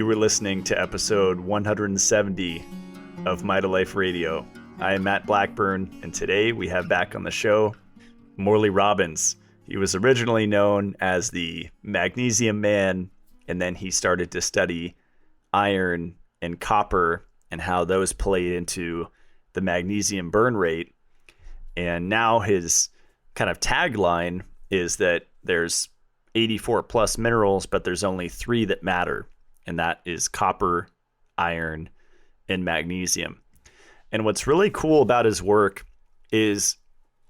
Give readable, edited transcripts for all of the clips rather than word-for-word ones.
You were listening to episode 170 of Mitolife Radio. I am Matt Blackburn, and today we have back on the show Morley Robbins. He was originally known as the Magnesium Man, and then he started to study iron and copper and how those played into the magnesium burn rate. And now his kind of tagline is that there's 84 plus minerals, but there's only 3 that matter, and that is copper, iron, and magnesium. And what's really cool about his work is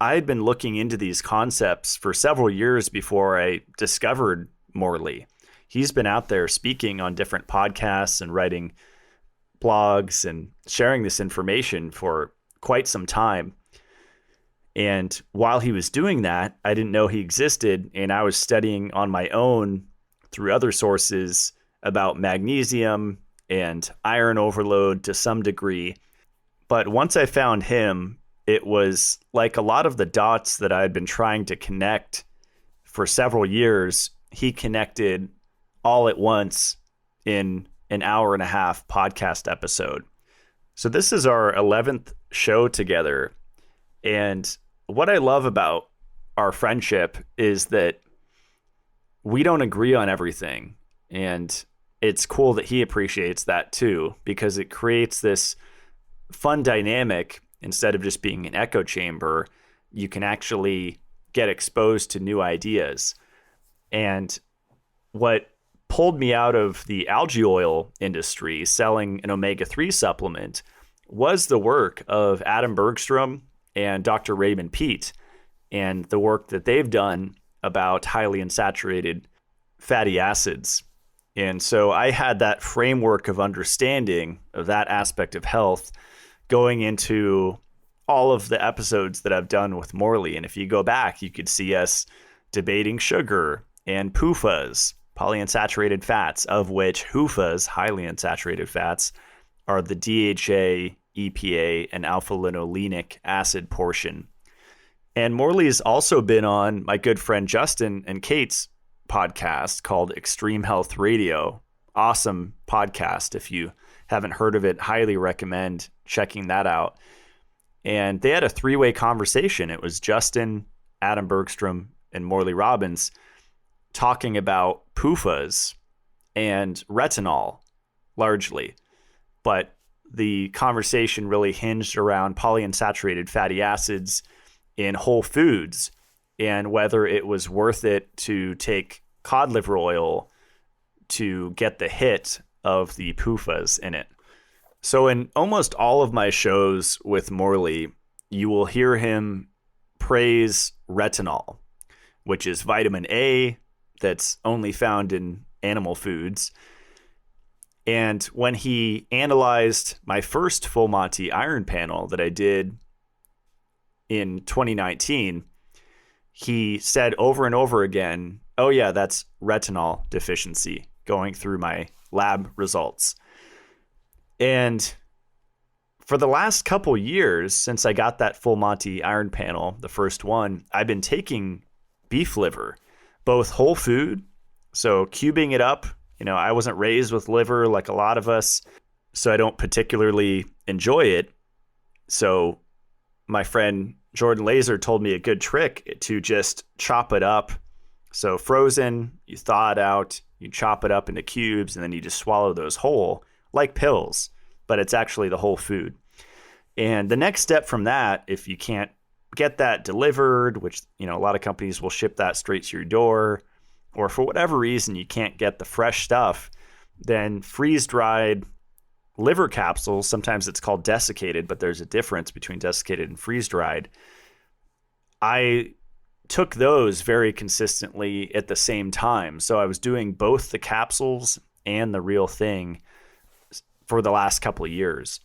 I had been looking into these concepts for several years before I discovered Morley. He's been out there speaking on different podcasts and writing blogs and sharing this information for quite some time. And while he was doing that, I didn't know he existed, and I was studying on my own through other sources about magnesium and iron overload to some degree. But once I found him, it was like a lot of the dots that I had been trying to connect for several years, he connected all at once in an hour and a half podcast episode. So this is our 11th show together. And what I love about our friendship is that we don't agree on everything. And it's cool that he appreciates that too, because it creates this fun dynamic. Instead of just being an echo chamber, you can actually get exposed to new ideas. And what pulled me out of the algae oil industry selling an omega-3 supplement was the work of Adam Bergstrom and Dr. Raymond Peat and the work that they've done about highly unsaturated fatty acids. And so I had that framework of understanding of that aspect of health going into all of the episodes that I've done with Morley. And if you go back, you could see us debating sugar and PUFAs, polyunsaturated fats, of which HUFAs, highly unsaturated fats, are the DHA, EPA, and alpha-linolenic acid portion. And Morley's also been on my good friend Justin and Kate's podcast called Extreme Health Radio. Awesome podcast. If you haven't heard of it, highly recommend checking that out. And they had a 3-way conversation. It was Justin, Adam Bergstrom, and Morley Robbins talking about PUFAs and retinol largely. But the conversation really hinged around polyunsaturated fatty acids in whole foods and whether it was worth it to take cod liver oil to get the hit of the PUFAs in it. So in almost all of my shows with Morley, you will hear him praise retinol, which is vitamin A that's only found in animal foods. And when he analyzed my first full Monty iron panel that I did in 2019, he said over and over again, oh yeah, that's retinol deficiency, going through my lab results. And for the last couple years, since I got that full Monty iron panel, the first one, I've been taking beef liver, both whole food, so cubing it up. You know, I wasn't raised with liver like a lot of us, so I don't particularly enjoy it. So my friend Jordan Laser told me a good trick to just chop it up. So frozen, you thaw it out, you chop it up into cubes, and then you just swallow those whole, like pills, but it's actually the whole food. And the next step from that, if you can't get that delivered, which, you know, a lot of companies will ship that straight to your door, or for whatever reason you can't get the fresh stuff, then freeze-dried liver capsules, sometimes it's called desiccated, but there's a difference between desiccated and freeze-dried. I took those very consistently at the same time. So I was doing both the capsules and the real thing for the last couple of years.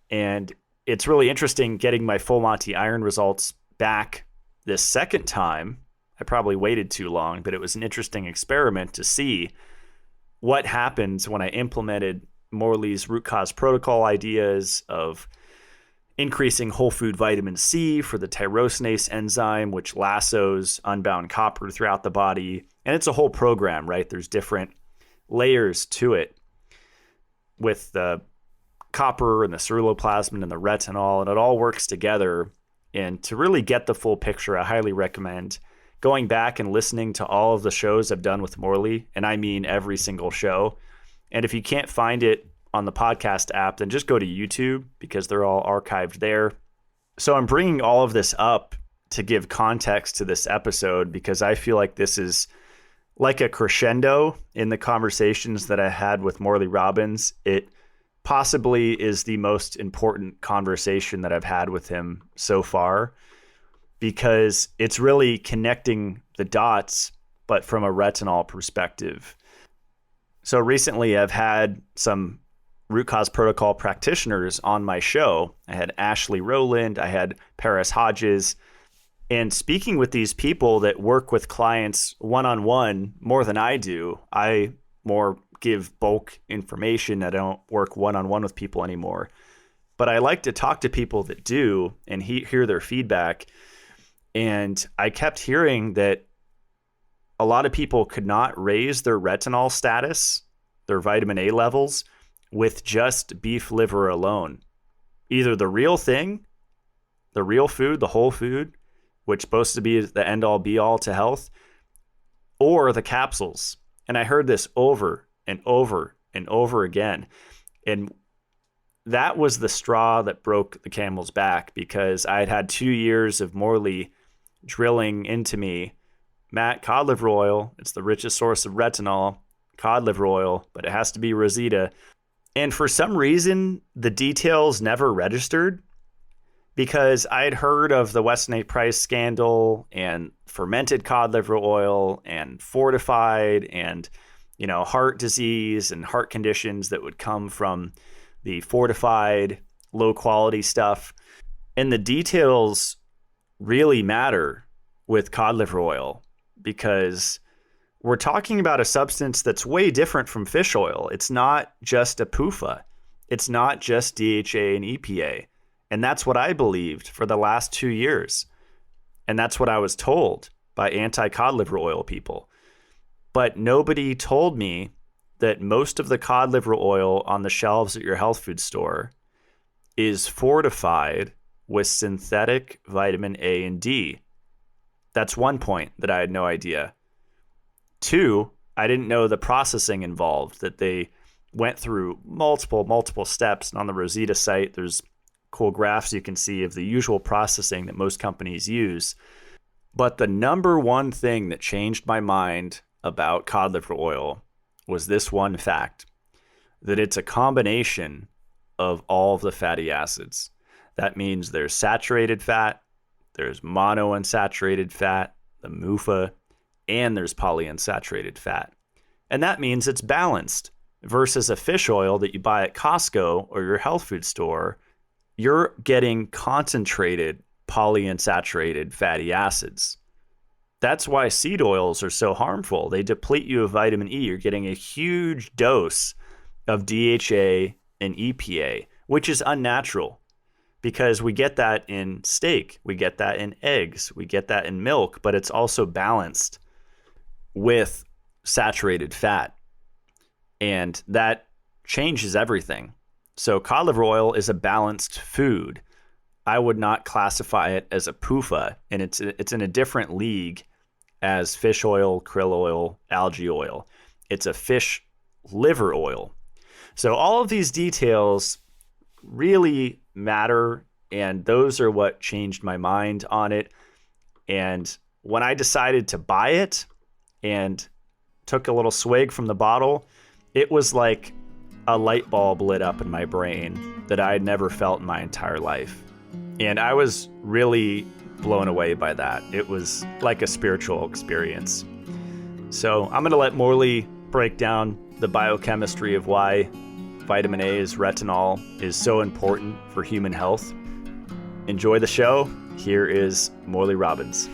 And it's really interesting getting my full Monty iron results back this second time. I probably waited too long, but it was an interesting experiment to see what happens when I implemented Morley's root cause protocol ideas of increasing whole food vitamin C for the tyrosinase enzyme, which lassos unbound copper throughout the body. And it's a whole program, right? There's different layers to it. with the copper and the ceruloplasmin and the retinol, and it all works together. And to really get the full picture, I highly recommend going back and listening to all of the shows I've done with Morley, and I mean every single show. And if you can't find it on the podcast app, then just go to YouTube because they're all archived there. So I'm bringing all of this up to give context to this episode because I feel like this is like a crescendo in the conversations that I had with Morley Robbins. It possibly is the most important conversation that I've had with him so far because it's really connecting the dots, but from a retinol perspective. So recently I've had some root cause protocol practitioners on my show. I had Ashley Rowland, I had Paris Hodges, and speaking with these people that work with clients one-on-one more than I do, I more give bulk information. I don't work one-on-one with people anymore. But I like to talk to people that do and hear their feedback. And I kept hearing that a lot of people could not raise their retinol status, their vitamin A levels, with just beef liver alone. Either the real thing, the real food, the whole food, which is supposed to be the end-all be-all to health, or the capsules. And I heard this over and over and over again. And that was the straw that broke the camel's back because I had 2 years of Morley drilling into me, Matt, cod liver oil, it's the richest source of retinol, cod liver oil, but it has to be Rosita. And for some reason, the details never registered because I had heard of the Weston A. Price scandal and fermented cod liver oil and fortified and, heart disease and heart conditions that would come from the fortified, low quality stuff. And the details really matter with cod liver oil because we're talking about a substance that's way different from fish oil. It's not just a PUFA. It's not just DHA and EPA. And that's what I believed for the last 2 years. And that's what I was told by anti-cod liver oil people. But nobody told me that most of the cod liver oil on the shelves at your health food store is fortified with synthetic vitamin A and D. That's one point that I had no idea. 2, I didn't know the processing involved, that they went through multiple steps. And on the Rosita site, there's cool graphs you can see of the usual processing that most companies use. But the number one thing that changed my mind about cod liver oil was this one fact, that it's a combination of all of the fatty acids. That means there's saturated fat, there's monounsaturated fat, the MUFA, and there's polyunsaturated fat. And that means it's balanced versus a fish oil that you buy at Costco or your health food store. You're getting concentrated polyunsaturated fatty acids. That's why seed oils are so harmful. They deplete you of vitamin E. You're getting a huge dose of DHA and EPA, which is unnatural because we get that in steak, we get that in eggs, we get that in milk, but it's also balanced with saturated fat. And that changes everything. So cod liver oil is a balanced food. I would not classify it as a PUFA, and it's in a different league as fish oil, krill oil, algae oil. It's a fish liver oil. So all of these details really matter, and those are what changed my mind on it. And when I decided to buy it and took a little swig from the bottle, it was like a light bulb lit up in my brain that I had never felt in my entire life. And I was really blown away by that. It was like a spiritual experience. So I'm going to let Morley break down the biochemistry of why vitamin A's retinol is so important for human health. Enjoy the show. Here is Morley Robbins.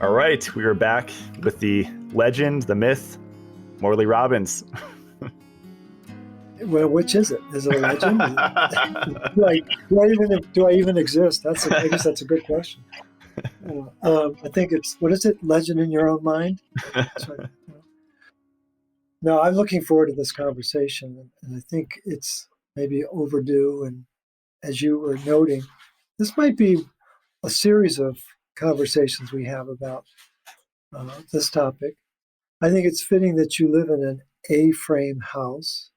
All right, we are back with the legend, the myth, Morley Robbins. Well, which is it? Is it a legend? Do I even exist? I guess that's a good question. I think it's, what is it? Legend in Your Own Mind. So, no, I'm looking forward to this conversation, and I think it's maybe overdue. And as you were noting, this might be a series of conversations we have about this topic. I think it's fitting that you live in an A-frame house.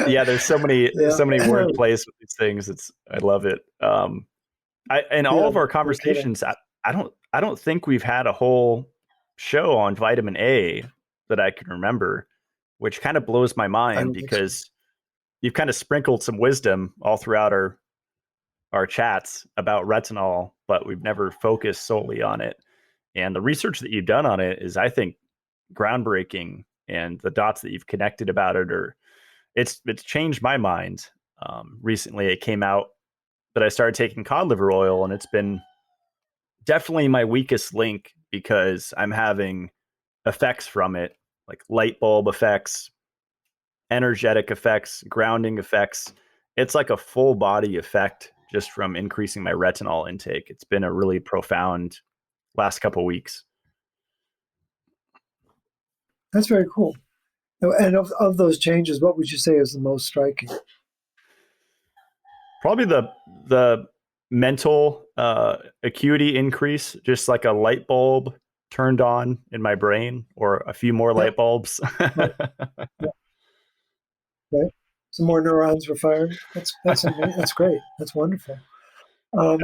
Yeah, there's so many Yeah. word plays with these things. I love it. In all Yeah, of our no kidding. conversations, I don't think we've had a whole show on vitamin A that I can remember, which kind of blows my I mind don't think so. because you've kind of sprinkled some wisdom all throughout our chats about retinol, but we've never focused solely on it. And the research that you've done on it is, I think, groundbreaking, and the dots that you've connected about it are it's changed my mind. Recently, it came out that I started taking cod liver oil, and it's been definitely my weakest link because I'm having effects from it, like light bulb effects, energetic effects, grounding effects. It's like a full body effect just from increasing my retinol intake. It's been a really profound last couple of weeks. That's very cool. And of those changes, what would you say is the most striking? Probably the mental acuity increase, just like a light bulb turned on in my brain, or a few more Yep. light bulbs. Right. Yep. Right. Some more neurons were fired. That's amazing. That's great. That's wonderful. Um,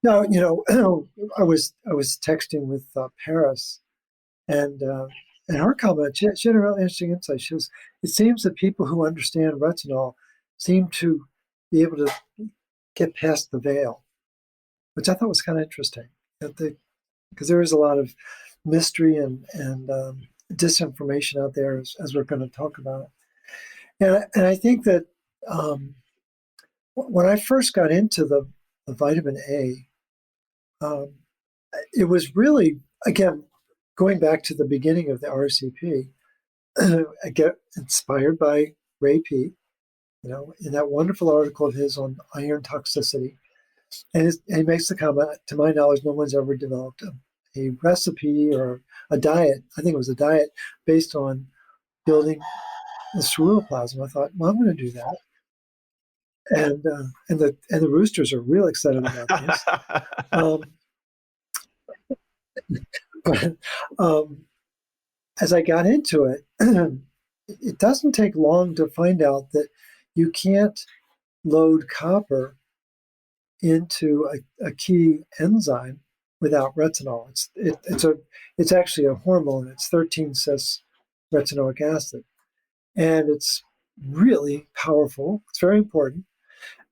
now, I was texting with Paris, and her comment, she had a really interesting insight. She was, it seems that people who understand retinol seem to be able to get past the veil, which I thought was kind of interesting. Because there is a lot of mystery and disinformation out there, as we're going to talk about. And I think that when I first got into the vitamin A, um, it was really, again, going back to the beginning of the RCP, I get inspired by Ray Peat, in that wonderful article of his on iron toxicity. And he makes the comment, to my knowledge, no one's ever developed a recipe or a diet. I think it was a diet based on building the ceruloplasmin. I thought, well, I'm going to do that. And the roosters are real excited about this. But as I got into it, it doesn't take long to find out that you can't load copper into a key enzyme without retinol. It's actually a hormone. It's 13-cis retinoic acid, and it's really powerful. It's very important.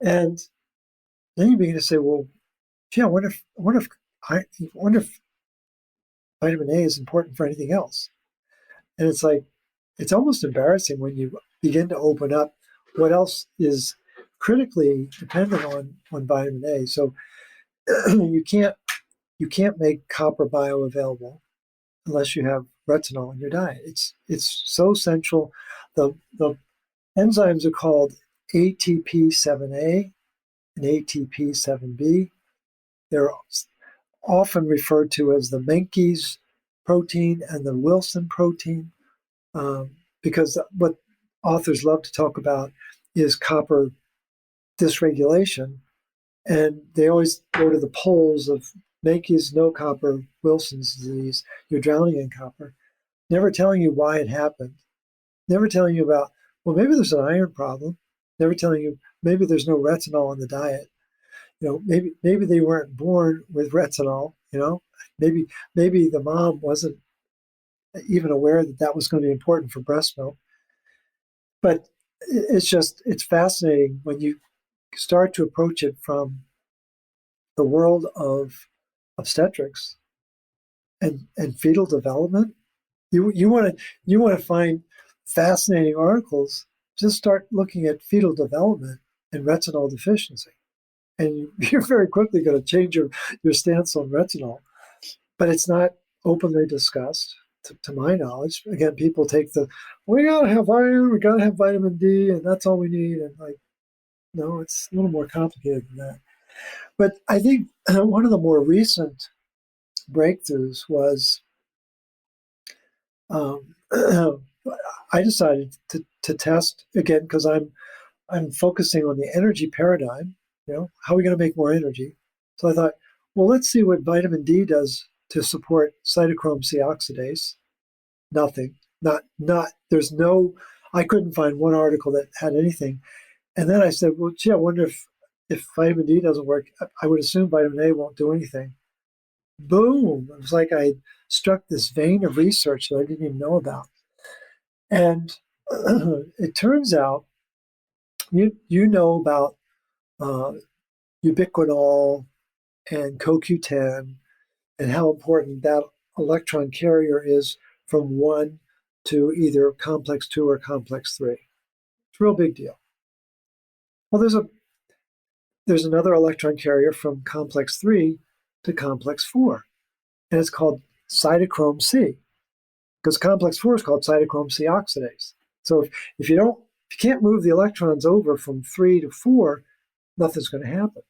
And then you begin to say, well, gee, I wonder if vitamin A is important for anything else. And it's like, it's almost embarrassing when you begin to open up what else is critically dependent on vitamin A. So you can't make copper bioavailable unless you have retinol in your diet. It's so central. The enzymes are called ATP7A and ATP7B. They're often referred to as the Menkes protein and the Wilson protein, because what authors love to talk about is copper dysregulation, and they always go to the poles of Menkes, no copper, Wilson's disease, you're drowning in copper, never telling you why it happened, never telling you about, well, maybe there's an iron problem, never telling you maybe there's no retinol in the diet. Maybe they weren't born with retinol. Maybe the mom wasn't even aware that that was going to be important for breast milk. But it's fascinating when you start to approach it from the world of obstetrics and fetal development. You want to find fascinating articles. Just start looking at fetal development and retinol deficiency, and you're very quickly going to change your stance on retinol. But it's not openly discussed, to my knowledge. Again, people take we gotta have iron, we gotta have vitamin D, and that's all we need. And No, it's a little more complicated than that. But I think one of the more recent breakthroughs was I decided to test again because I'm focusing on the energy paradigm. How are we going to make more energy? So I thought, well, let's see what vitamin D does to support cytochrome C oxidase. Nothing. Not. There's no. I couldn't find one article that had anything. And then I said, well, gee, I wonder if vitamin D doesn't work. I would assume vitamin A won't do anything. Boom! It was like I struck this vein of research that I didn't even know about. And it turns out you know about uh, ubiquinol and CoQ10 and how important that electron carrier is from 1 to either complex 2 or complex 3. It's a real big deal. Well, there's another electron carrier from complex 3 to complex 4, and it's called cytochrome C, because complex 4 is called cytochrome C oxidase. So if you can't move the electrons over from 3 to 4, nothing's going to happen.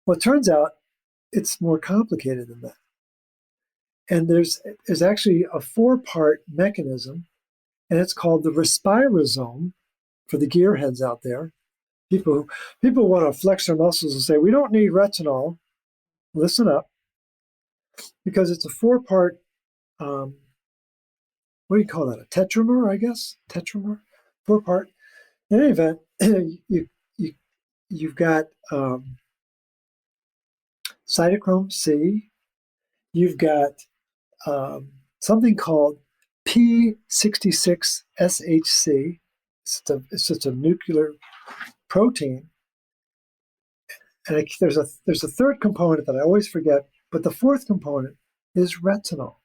Well, it turns out it's more complicated than that. And there's actually a 4-part mechanism, and it's called the respirosome for the gearheads out there. People want to flex their muscles and say, we don't need retinol. Listen up, because it's a 4-part, what do you call that? A tetramer, I guess? Tetramer? 4-part. In any event, you've got cytochrome C, you've got something called P66SHC. It's just a nuclear protein. And there's a third component that I always forget, but the fourth component is retinol.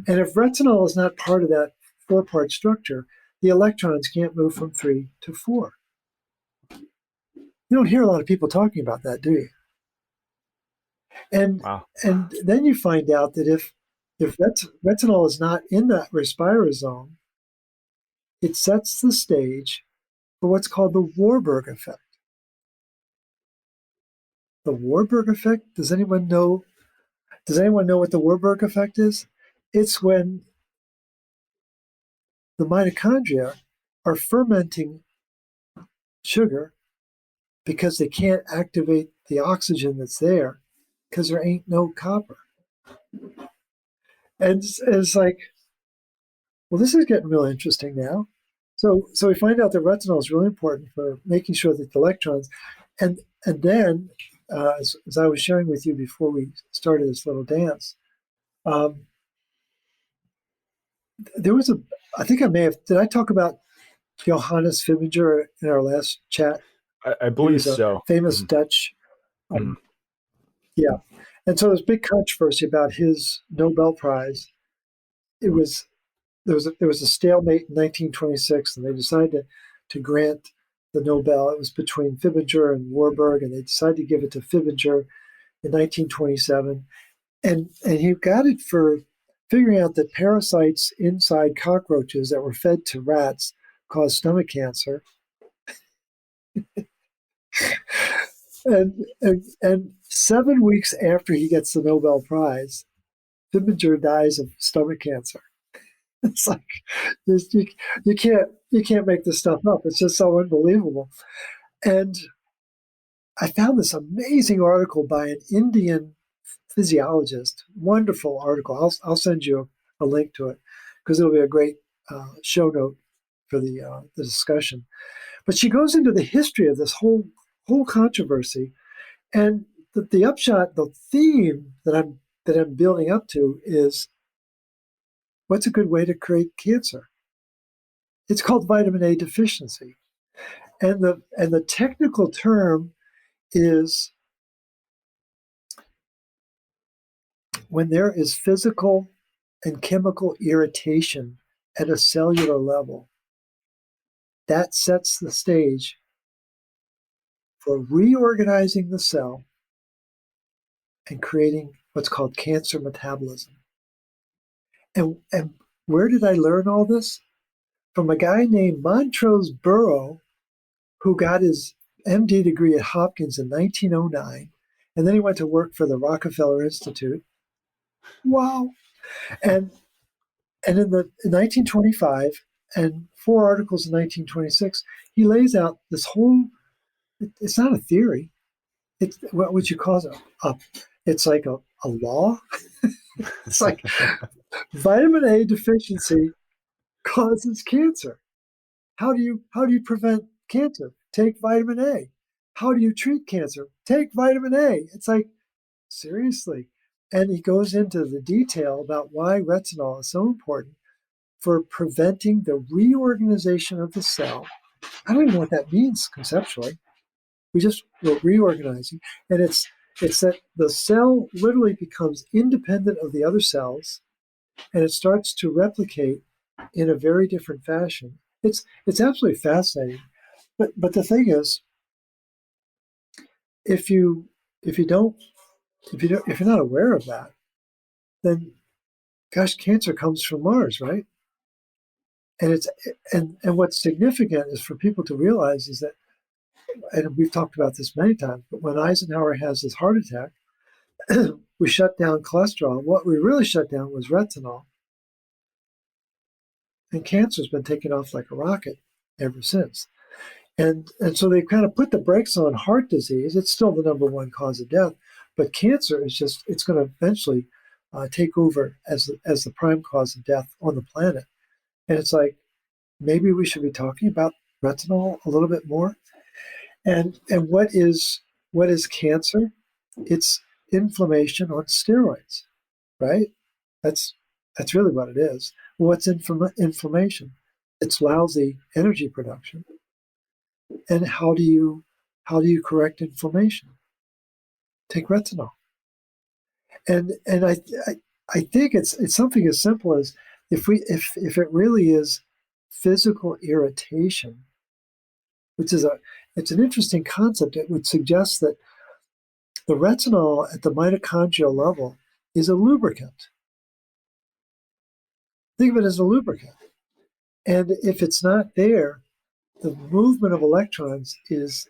And if retinol is not part of that 4-part structure, the electrons can't move from 3 to 4. You don't hear a lot of people talking about that, do you? And Wow. and then you find out that if retinol is not in that respirosome, it sets the stage for what's called the Warburg effect. The Warburg effect? Does anyone know what the Warburg effect is? It's when the mitochondria are fermenting sugar because they can't activate the oxygen that's there because there ain't no copper. And it's like, well, this is getting really interesting now. So we find out that retinol is really important for making sure that the electrons, and then as I was sharing with you before we started this little dance, there was I think I may have, did I talk about Johannes Fibinger in our last chat? I He believe was a so. famous Dutch, yeah. And so there's big controversy about his Nobel Prize. There was a stalemate in 1926, and they decided to grant the Nobel. It was between Fibinger and Warburg, and they decided to give it to Fibinger in 1927. And he got it for figuring out that parasites inside cockroaches that were fed to rats cause stomach cancer. And 7 weeks after he gets the Nobel Prize, Fibinger dies of stomach cancer. It's like you can't make this stuff up. It's just so unbelievable. And I found this amazing article by an Indian physiologist. Wonderful article. I'll send you a link to it because it'll be a great show note for the discussion. But she goes into the history of this whole controversy, and the upshot, the theme that I'm building up to is, what's a good way to create cancer? It's called vitamin A deficiency, and the technical term is when there is physical and chemical irritation at a cellular level. That sets the stage for reorganizing the cell and creating what's called cancer metabolism. And where did I learn all this? From a guy named Montrose Burrow, who got his MD degree at Hopkins in 1909, and then he went to work for the Rockefeller Institute. Wow. And in 1925 and 4 articles in 1926, he lays out this whole, it's not a theory, it's what would you call it? It's like a law. It's like vitamin A deficiency causes cancer. How do you prevent cancer? Take vitamin A. How do you treat cancer? Take vitamin A. It's like, seriously. And he goes into the detail about why retinol is so important for preventing the reorganization of the cell. I don't even know what that means conceptually. We're reorganizing. And it's that the cell literally becomes independent of the other cells, and it starts to replicate in a very different fashion. It's absolutely fascinating. But the thing is, if you're not aware of that, then gosh, cancer comes from Mars, right? And what's significant is for people to realize is that, and we've talked about this many times, but when Eisenhower has his heart attack, we shut down cholesterol. What we really shut down was retinol. And cancer's been taken off like a rocket ever since. And so they kind of put the brakes on heart disease. It's still the number one cause of death, but cancer is it's going to eventually take over as the prime cause of death on the planet. And it's like, maybe we should be talking about retinol a little bit more. And what is cancer? It's inflammation on steroids, right? That's really what it is. What's inflammation? It's lousy energy production. And how do you correct inflammation? Take retinol. And I think it's something as simple as if it really is physical irritation, which is it's an interesting concept. It would suggest that the retinol at the mitochondrial level is a lubricant. Think of it as a lubricant. And if it's not there, the movement of electrons is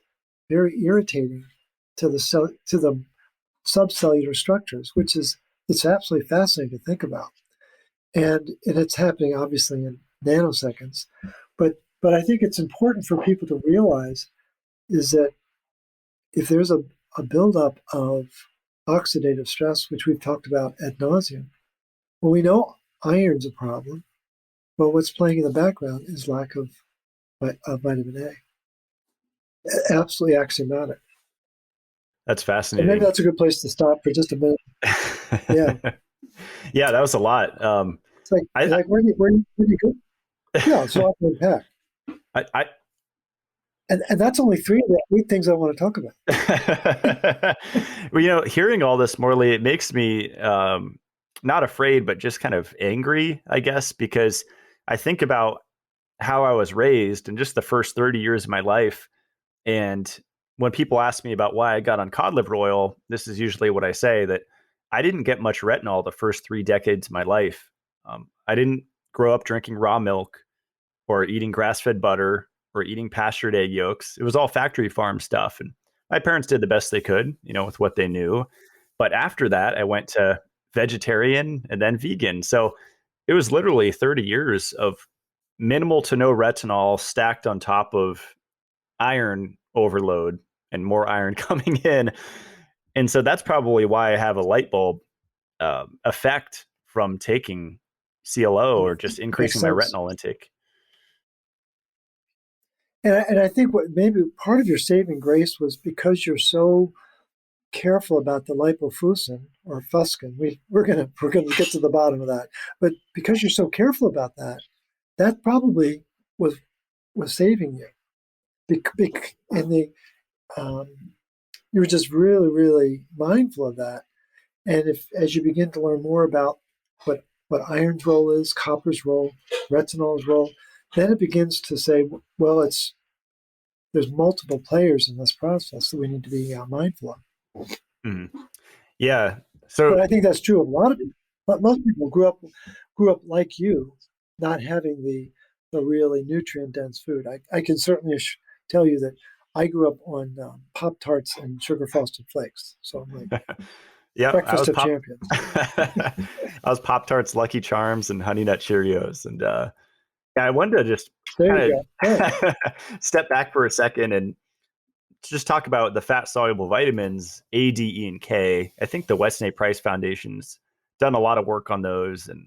very irritating to the subcellular structures, it's absolutely fascinating to think about. And it's happening obviously in nanoseconds. But I think it's important for people to realize is that if there's a buildup of oxidative stress, which we've talked about ad nauseum, well, we know iron's a problem. Well, what's playing in the background is lack of vitamin A. Absolutely axiomatic. That's fascinating. And maybe that's a good place to stop for just a minute. Yeah. Yeah, that was a lot. It's like where do you go? Yeah, it's a lot to unpack. And that's only 3 of the 8 things I want to talk about. Well, hearing all this, Morley, it makes me not afraid, but just kind of angry, I guess, because I think about how I was raised and just the first 30 years of my life. And when people ask me about why I got on cod liver oil, this is usually what I say, that I didn't get much retinol the first 3 decades of my life. I didn't grow up drinking raw milk or eating grass-fed butter or eating pastured egg yolks. It was all factory farm stuff. And my parents did the best they could, with what they knew. But after that, I went to vegetarian and then vegan. So it was literally 30 years of minimal to no retinol stacked on top of iron overload and more iron coming in. And so that's probably why I have a light bulb effect from taking CLO or just increasing my retinol intake. And I think what maybe part of your saving grace was because you're so careful about the lipofuscin or fuscin. We're gonna get to the bottom of that. But because you're so careful about that, that probably was saving you. You were just really, really mindful of that. And as you begin to learn more about what iron's role is, copper's role, retinol's role, then it begins to say, well, there's multiple players in this process that we need to be mindful of. Mm-hmm. Yeah. So, but I think that's true of a lot of people. But most people grew up like you, not having the really nutrient dense food. I can certainly tell you that I grew up on Pop-Tarts and sugar frosted flakes. So I'm like Yeah, I breakfast was of champions. I was Pop Tarts, Lucky Charms, and Honey Nut Cheerios. And yeah, I wanted to just There you kind go. Yeah. of step back for a second and just talk about the fat soluble vitamins A, D, E, and K. I think the Weston A. Price Foundation's done a lot of work on those and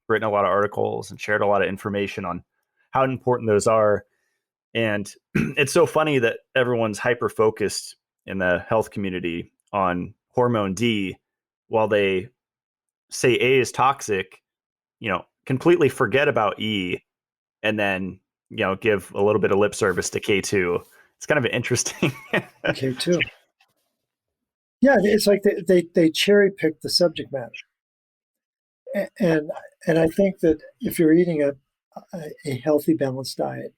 written a lot of articles and shared a lot of information on how important those are. And it's so funny that everyone's hyper focused in the health community on hormone D while they say A is toxic, completely forget about E and then, give a little bit of lip service to K2. It's kind of interesting. Okay, too. Yeah, it's like they cherry pick the subject matter, and I think that if you're eating a healthy balanced diet,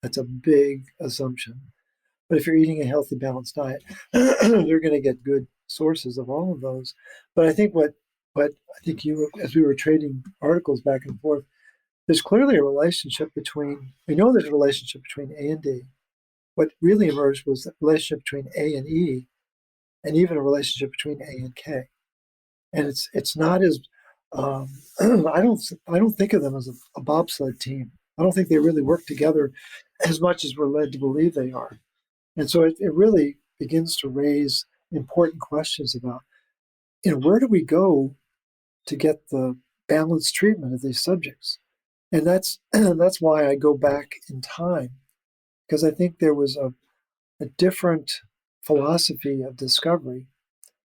that's a big assumption, but if you're eating a healthy balanced diet, you're going to get good sources of all of those. But I think what I think as we were trading articles back and forth, there's clearly a relationship we know there's a relationship between A and D. What really emerged was the relationship between A and E, and even a relationship between A and K. And it's not as I don't think of them as a bobsled team. I don't think they really work together as much as we're led to believe they are. And so it really begins to raise important questions about, where do we go to get the balanced treatment of these subjects? And that's why I go back in time, because I think there was a different philosophy of discovery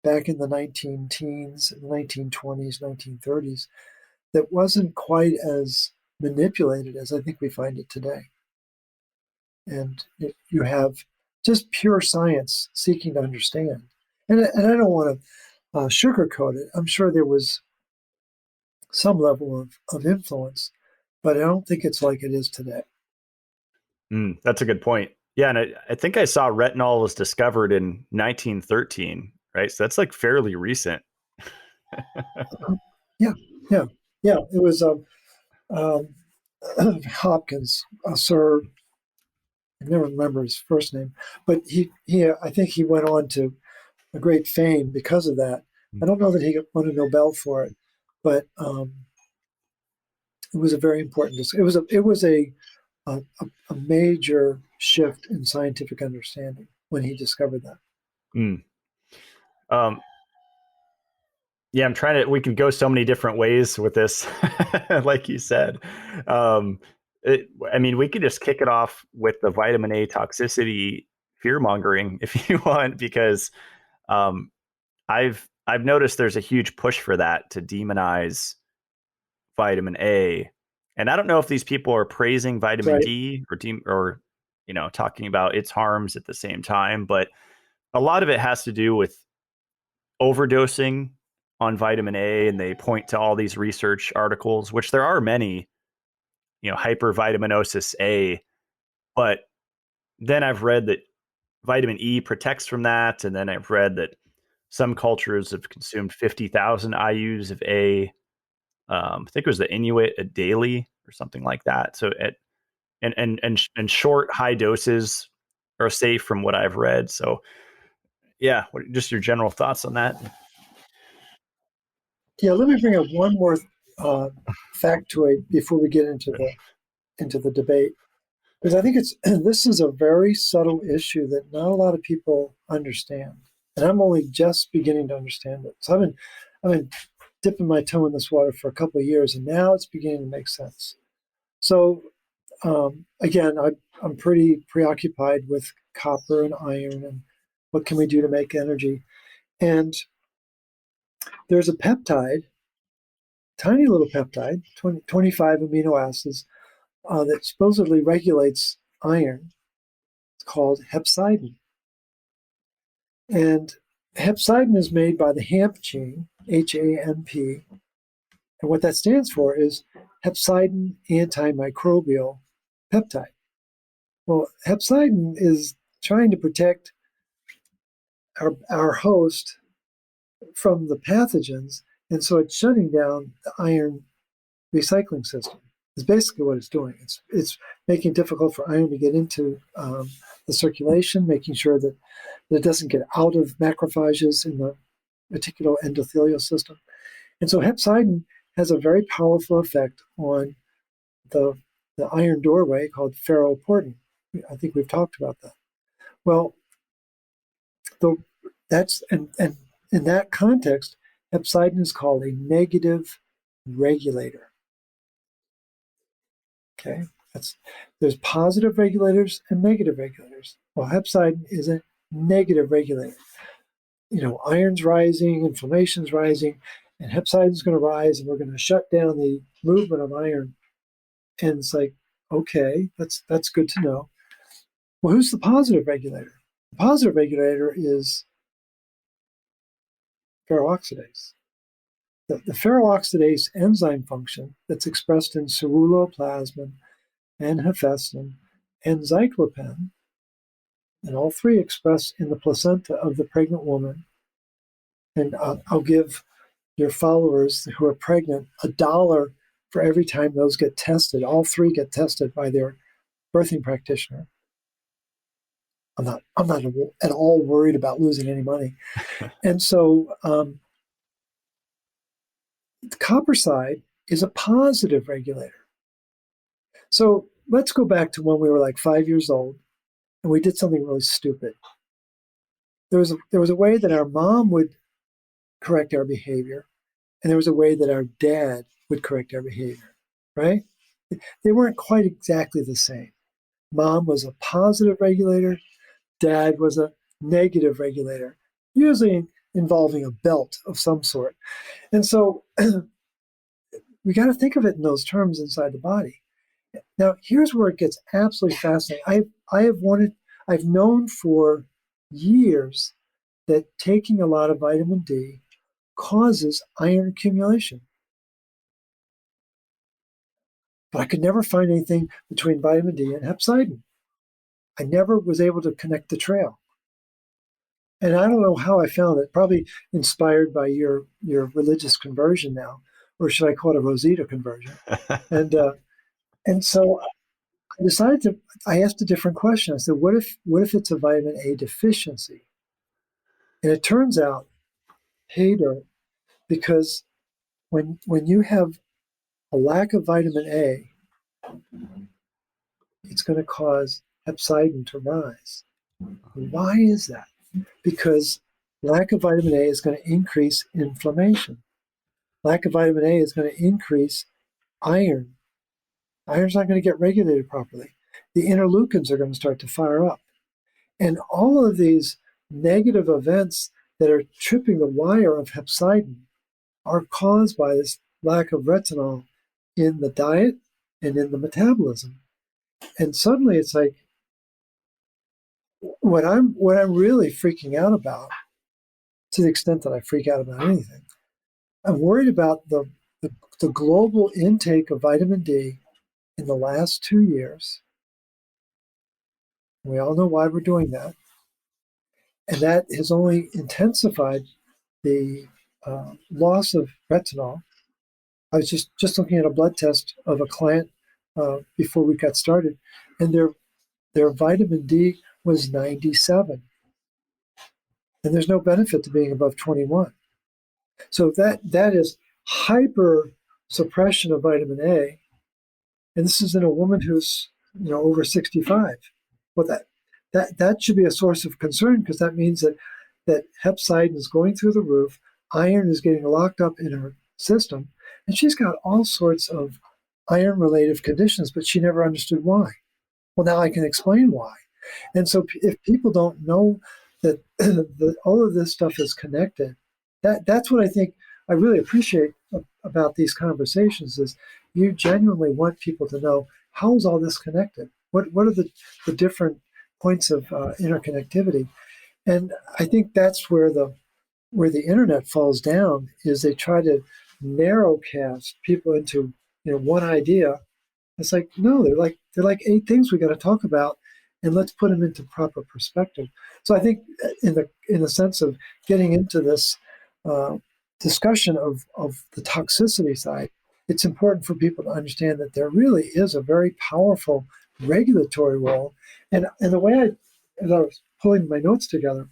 back in the 19 teens, 1920s, 1930s, that wasn't quite as manipulated as I think we find it today. And you have just pure science seeking to understand. And I don't want to sugarcoat it. I'm sure there was some level of influence, but I don't think it's like it is today. That's a good point. Yeah, and I think I saw retinol was discovered in 1913, right? So that's like fairly recent. Yeah, yeah, yeah. It was um, Hopkins, Sir. I never remember his first name, but I think he went on to a great fame because of that. I don't know that he won a Nobel for it, but it was a very important. It was a major shift in scientific understanding when he discovered that. Mm. Um, yeah, I'm trying to. We could go so many different ways with this, like you said. Um, I mean, we could just kick it off with the vitamin A toxicity fear mongering if you want, because um, I've noticed there's a huge push for that to demonize vitamin A, and I don't know if these people are praising vitamin Right. D or talking about its harms at the same time, but a lot of it has to do with overdosing on vitamin A, and they point to all these research articles, which there are many, hypervitaminosis A, but then I've read that vitamin E protects from that, and then I've read that some cultures have consumed 50,000 IUs of A. I think it was the Inuit a daily or something like that. So and short high doses are safe from what I've read. So yeah, just your general thoughts on that? Yeah. Let me bring up one more uh, factoid before we get into the debate, because I think this is a very subtle issue that not a lot of people understand, and I'm only just beginning to understand it. So I've been dipping my toe in this water for a couple of years, and now it's beginning to make sense. So again, I'm pretty preoccupied with copper and iron and what can we do to make energy. And there's a peptide, tiny little peptide, 25 amino acids, that supposedly regulates iron. It's called hepcidin. And hepcidin is made by the HAMP gene, HAMP. And what that stands for is hepcidin antimicrobial peptide. Well, hepcidin is trying to protect our host from the pathogens, and so it's shutting down the iron recycling system, Is basically what it's doing. It's making it difficult for iron to get into the circulation, making sure that it doesn't get out of macrophages in the reticular endothelial system. And so hepcidin has a very powerful effect on the iron doorway called ferroportin. I think we've talked about that. Well, that's and in that context, hepcidin is called a negative regulator. Okay, there's positive regulators and negative regulators. Well, hepcidin is a negative regulator. Iron's rising, inflammation's rising, and hepcidin's going to rise, and we're going to shut down the movement of iron. And it's like, okay, that's good to know. Well, who's the positive regulator? The positive regulator is ferroxidase. The ferroxidase enzyme function that's expressed in ceruloplasmin and hephaestin and cyclopen, and all three expressed in the placenta of the pregnant woman. And I'll give your followers who are pregnant $1 for every time those get tested. All three get tested by their birthing practitioner. I'm not at all worried about losing any money. And so the copper side is a positive regulator. So let's go back to when we were like 5 years old and we did something really stupid. There was a way that our mom would correct our behavior, and there was a way that our dad would correct our behavior, right? They weren't quite exactly the same. Mom was a positive regulator. Dad was a negative regulator, usually involving a belt of some sort. And so we got to think of it in those terms inside the body. Now, here's where it gets absolutely fascinating. I've known for years that taking a lot of vitamin D causes iron accumulation. But I could never find anything between vitamin D and hepcidin. I never was able to connect the trail. And I don't know how I found it, probably inspired by your religious conversion now, or should I call it a Rosita conversion? And so I asked a different question. I said, what if it's a vitamin A deficiency? And it turns out, Hader, because when you have a lack of vitamin A, it's going to cause hepcidin to rise. Why is that? Because lack of vitamin A is going to increase inflammation. Lack of vitamin A is going to increase iron. Iron's not going to get regulated properly. The interleukins are going to start to fire up. And all of these negative events that are tripping the wire of hepcidin are caused by this lack of retinol in the diet and in the metabolism. And suddenly it's like, what I'm really freaking out about, to the extent that I freak out about anything, I'm worried about the global intake of vitamin D in the last 2 years. We all know why we're doing that. And that has only intensified the loss of retinol. I was just looking at a blood test of a client before we got started, and their vitamin D was 97. And there's no benefit to being above 21. So that is hyper suppression of vitamin A. And this is in a woman who's over 65. Well, that should be a source of concern, because that means that hepcidin is going through the roof, iron is getting locked up in her system, and she's got all sorts of iron-related conditions, but she never understood why. Well, now I can explain why. And so if people don't know that all of this stuff is connected, that's what I think I really appreciate about these conversations, is you genuinely want people to know, how is all this connected? What are the different points of interconnectivity? And I think that's where the internet falls down, is they try to narrowcast people into one idea. It's like, no, they're like 8 things we got to talk about, and let's put them into proper perspective. So I think in the sense of getting into this discussion of the toxicity side, it's important for people to understand that there really is a very powerful regulatory role. And the way as I was pulling my notes together,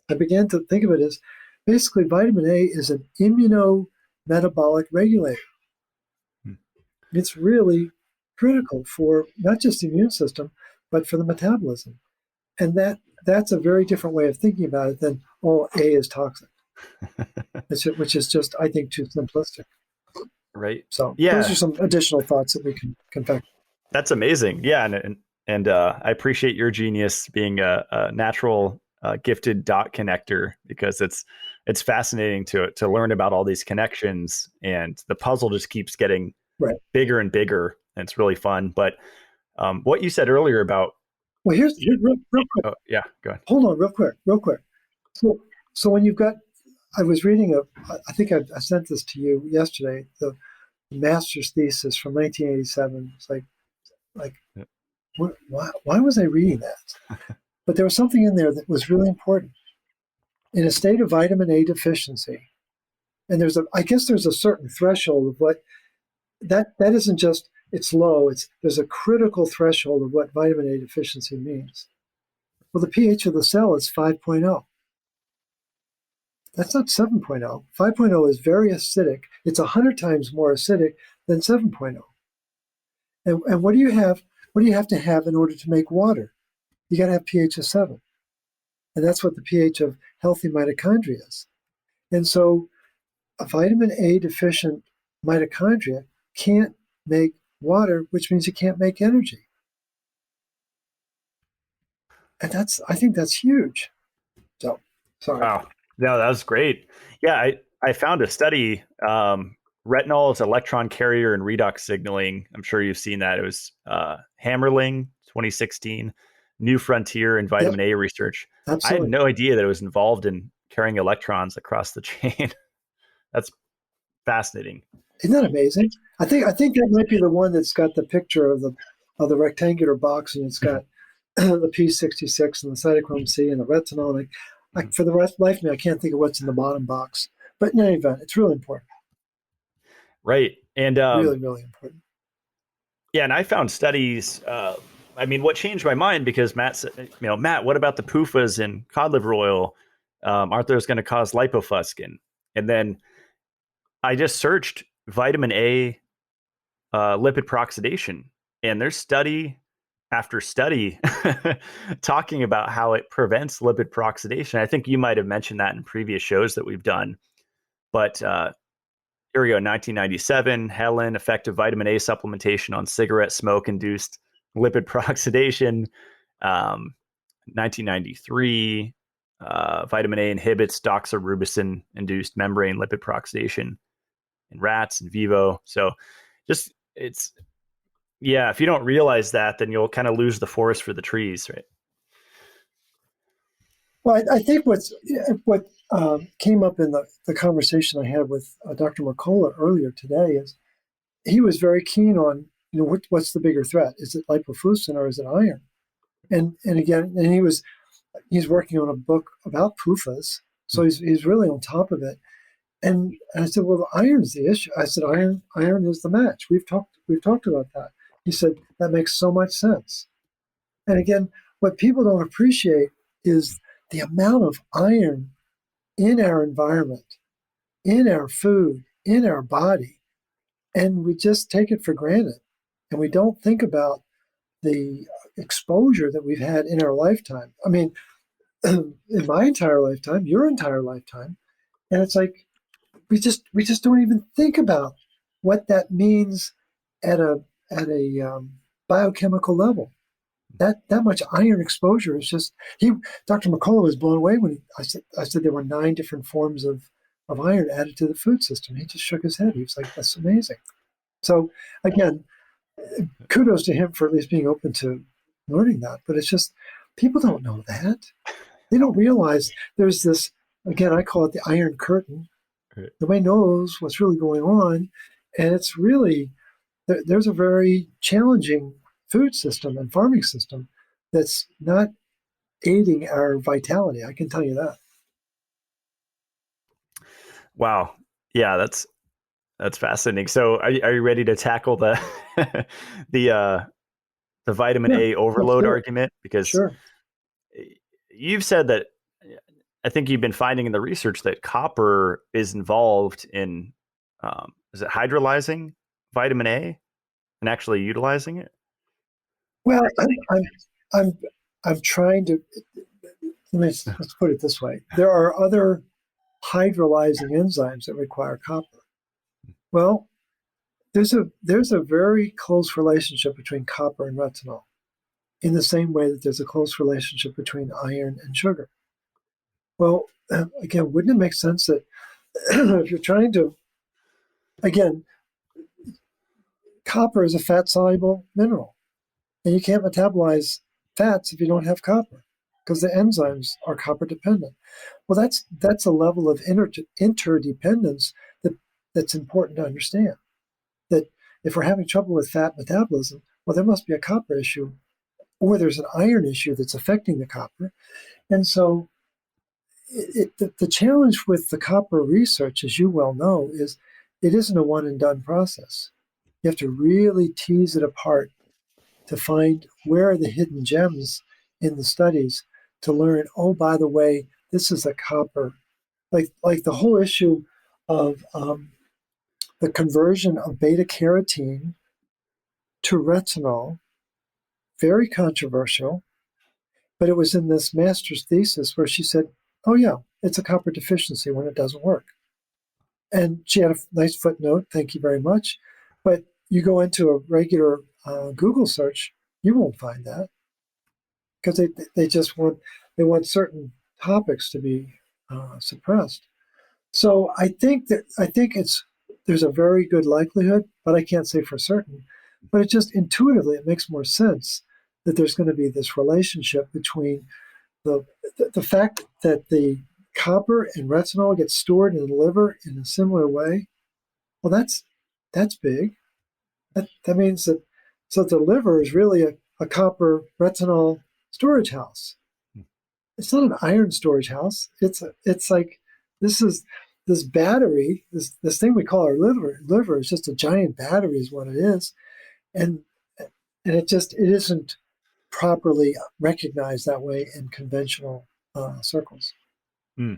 I began to think of it as basically vitamin A is an immunometabolic regulator. Hmm. It's really critical for not just the immune system, but for the metabolism. And that's a very different way of thinking about it than, oh, A is toxic, which is just, I think, too simplistic. Right. So those are Yeah, some additional thoughts that we can confect. that's amazing. Yeah, and I appreciate your genius being a natural gifted dot connector, because it's fascinating to learn about all these connections, and the puzzle just keeps getting Right. bigger and bigger, and it's really fun. But what you said earlier about Well, here's real quick. oh yeah, go ahead. Hold on, real quick. So when you've got, I was reading I think I sent this to you yesterday, the master's thesis from 1987. It's like, why was I reading that? But there was something in there that was really important. In a state of vitamin A deficiency, and I guess there's a certain threshold of what that isn't just it's low. There's a critical threshold of what vitamin A deficiency means. Well, the pH of the cell is 5.0. That's not 7.0. 5.0 is very acidic. It's 100 times more acidic than 7.0. And what do you have? What do you have to have in order to make water? You got to have pH of 7. And that's what the pH of healthy mitochondria is. And so a vitamin A deficient mitochondria can't make water, which means it can't make energy. And I think that's huge. So, sorry. Wow, no, that was great. Yeah, I found a study. Retinol is electron carrier and redox signaling. I'm sure you've seen that. It was Hammerling 2016, New Frontier in Vitamin A Research. I had Absolutely. no idea that it was involved in carrying electrons across the chain. That's fascinating. Isn't that amazing? I think that might be the one that's got the picture of the rectangular box, and it's got the P66 and the cytochrome C and the retinol. Like for the life of me, I can't think of what's in the bottom box. But in any event, it's really important. Right. And Really, really important. yeah, and I found studies. I mean, what changed my mind, because Matt said, Matt, what about the PUFAs in cod liver oil? Aren't those going to cause lipofuscin? And then I just searched vitamin A lipid peroxidation, and there's study after study talking about how it prevents lipid peroxidation. I think you might have mentioned that in previous shows that we've done. But here we go, 1997, Helen, effective vitamin A supplementation on cigarette smoke-induced lipid peroxidation. 1993, vitamin A inhibits doxorubicin-induced membrane lipid peroxidation in rats in vivo. So just if you don't realize that, then you'll kind of lose the forest for the trees, right? Well, I think what came up in the conversation I had with Dr. McCullough earlier today is he was very keen on, what's the bigger threat? Is it lipofuscin or is it iron? And again, he's working on a book about PUFAs, so he's really on top of it. And I said, well, the iron's the issue. I said, iron is the match. We've talked about that. He said, that makes so much sense. And again, what people don't appreciate is the amount of iron in our environment, in our food, in our body, and we just take it for granted. And we don't think about the exposure that we've had in our lifetime. I mean, in my entire lifetime, your entire lifetime, and it's like we just don't even think about what that means at a biochemical level. That much iron exposure is just Dr. McCullough was blown away when I said there were 9 different forms of iron added to the food system. He just shook his head. He was like, that's amazing. So again, kudos to him for at least being open to learning that. But it's just people don't know that. They don't realize there's this, again, I call it the iron curtain. Right. Nobody knows what's really going on. And it's really, there's a very challenging food system and farming system that's not aiding our vitality. I can tell you that. Wow. Yeah, that's That's fascinating. So are you ready to tackle the the uh the vitamin Yeah, A let's overload do it. argument? Because Sure. you've said that, I think you've been finding in the research that copper is involved in, is it hydrolyzing vitamin A and actually utilizing it? Well, I'm I'm trying to let's put it this way. There are other hydrolyzing enzymes that require copper. Well, there's a very close relationship between copper and retinol, in the same way that there's a close relationship between iron and sugar. Well, again, wouldn't it make sense that if you're trying to, again, copper is a fat soluble mineral, and you can't metabolize fats if you don't have copper, because the enzymes are copper dependent. Well, that's a level of interdependence that's important to understand. That if we're having trouble with fat metabolism, well, there must be a copper issue, or there's an iron issue that's affecting the copper. And so the challenge with the copper research, as you well know, is it isn't a one and done process. You have to really tease it apart to find where are the hidden gems in the studies to learn, oh, by the way, this is a copper. Like the whole issue of the conversion of beta carotene to retinol, very controversial, but it was in this master's thesis where she said, oh, yeah, it's a copper deficiency when it doesn't work. And she had a nice footnote, thank you very much. But you go into a regular Google search, you won't find that, because they just want certain topics to be suppressed. So I think there's a very good likelihood, but I can't say for certain. But it just intuitively it makes more sense that there's going to be this relationship between the the fact that the copper and retinol get stored in the liver in a similar way. Well, that's big. That means that so the liver is really a copper retinol storage house. It's not an iron storage house. It's like this is this battery, this thing we call our liver is just a giant battery is what it is. And it isn't properly recognized that way in conventional circles. Hmm.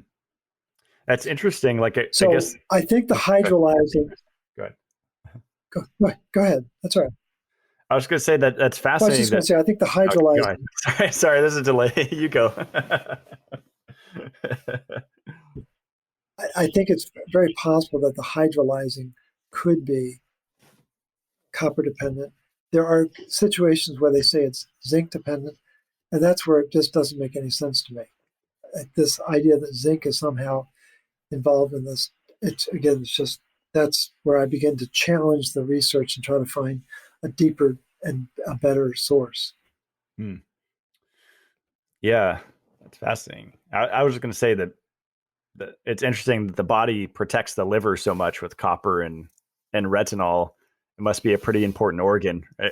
That's interesting. Like, I So guess. I think the Go hydrolyzing. ahead. Go ahead. That's all right. I was going to say that that's Well, I was fascinating. just going That to say I think the okay, go ahead. hydrolyzing. Sorry, there's a delay. You go. I think it's very possible that the hydrolyzing could be copper dependent. There are situations where they say it's zinc dependent, and that's where it just doesn't make any sense to me. This idea that zinc is somehow involved in this, it's just that's where I begin to challenge the research and try to find a deeper and a better source. Hmm. Yeah, that's fascinating. I was just going to say that it's interesting that the body protects the liver so much with copper and retinol. It must be a pretty important organ, right?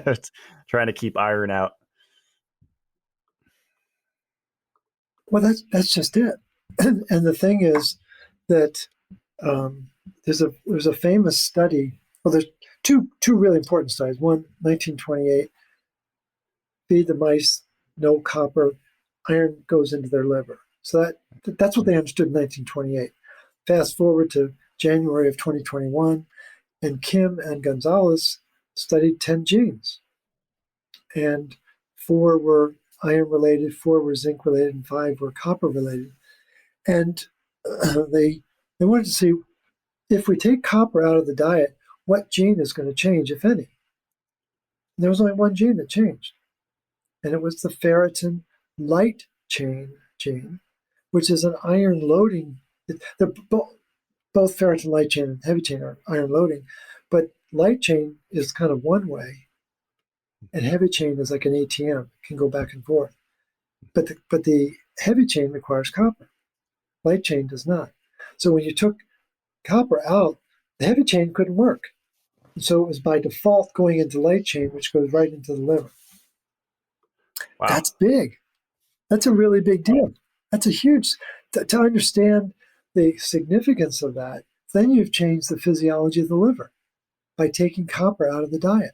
It's trying to keep iron out. Well, that's just it. And the thing is that um, there's a famous study. Well, there's two really important studies. One, 1928, feed the mice no copper, iron goes into their liver. So that's what they understood in 1928. Fast forward to January of 2021, and Kim and Gonzalez studied 10 genes, and 4 were iron related, 4 were zinc related, and 5 were copper related. And they wanted to see if we take copper out of the diet, what gene is going to change, if any. And there was only one gene that changed, and it was the ferritin light chain gene, which is an iron loading. Both ferritin light chain and heavy chain are iron loading, but light chain is kind of one way, and heavy chain is like an ATM, it can go back and forth. But the heavy chain requires copper. Light chain does not. So when you took copper out, the heavy chain couldn't work. And so it was by default going into light chain, which goes right into the liver. Wow. That's big. That's a really big deal. That's a huge, to understand the significance of that, then you've changed the physiology of the liver by taking copper out of the diet.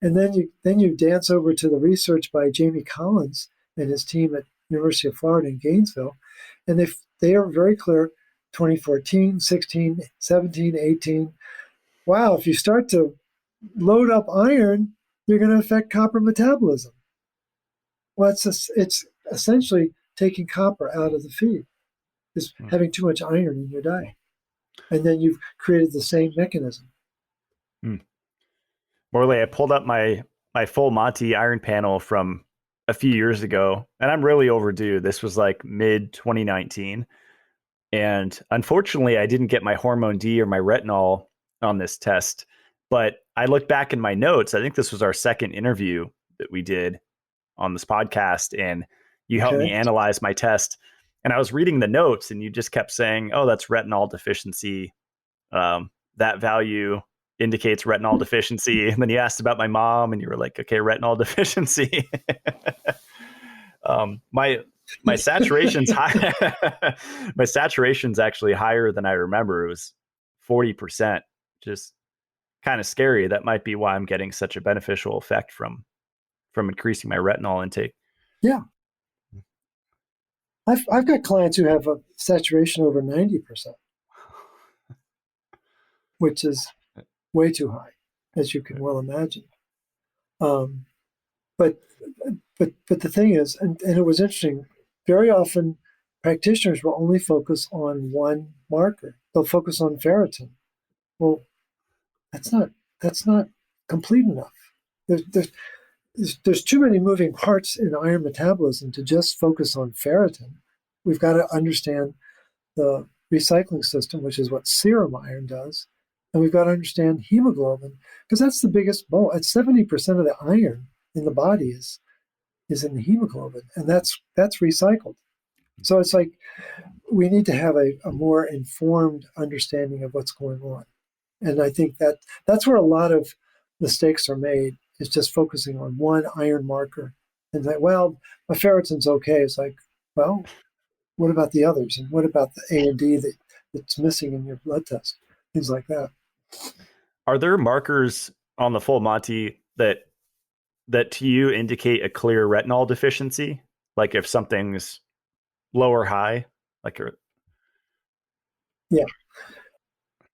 And then you dance over to the research by Jamie Collins and his team at University of Florida in Gainesville, and they are very clear, 2014, 16, 17, 18. Wow, if you start to load up iron, you're going to affect copper metabolism. Well, it's essentially taking copper out of the feed, is having too much iron in your diet. And then you've created the same mechanism. Morley, I pulled up my full Monty iron panel from a few years ago, and I'm really overdue. This was like mid 2019. And unfortunately, I didn't get my hormone D or my retinol on this test. But I look back in my notes. I think this was our second interview that we did on this podcast, and you helped me analyze my test. And I was reading the notes, and you just kept saying, "Oh, that's retinol deficiency. That value indicates retinol deficiency." And then you asked about my mom, and you were like, "Okay, retinol deficiency." My saturation's high. My saturation's actually higher than I remember. It was 40%. Just kind of scary. That might be why I'm getting such a beneficial effect from increasing my retinol intake. Yeah. I've got clients who have a saturation over 90%, which is way too high, as you can well imagine. But the thing is, and it was interesting, very often practitioners will only focus on one marker. They'll focus on ferritin. Well, that's not complete enough. There's too many moving parts in iron metabolism to just focus on ferritin. We've got to understand the recycling system, which is what serum iron does. And we've got to understand hemoglobin, because that's the biggest bulk. It's 70% of the iron in the body is in the hemoglobin, and that's recycled. So it's like we need to have a more informed understanding of what's going on. And I think that's where a lot of mistakes are made, is just focusing on one iron marker and like, well, my ferritin's okay. It's like, well, what about the others? And what about the A and D that's missing in your blood test? Things like that. Are there markers on the full Monty that to you indicate a clear retinol deficiency? Like if something's low or high? Yeah.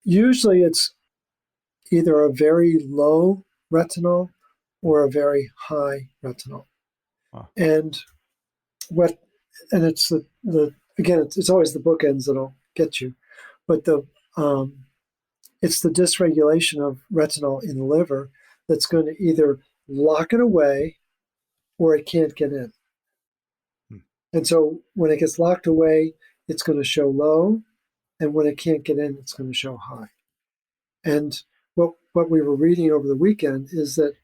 Usually it's either a very low retinol or a very high retinol. Huh. And it's again, it's always the bookends that'll get you, but it's the dysregulation of retinol in the liver that's going to either lock it away or it can't get in. And so when it gets locked away, it's going to show low, and when it can't get in, it's going to show high. And what we were reading over the weekend is that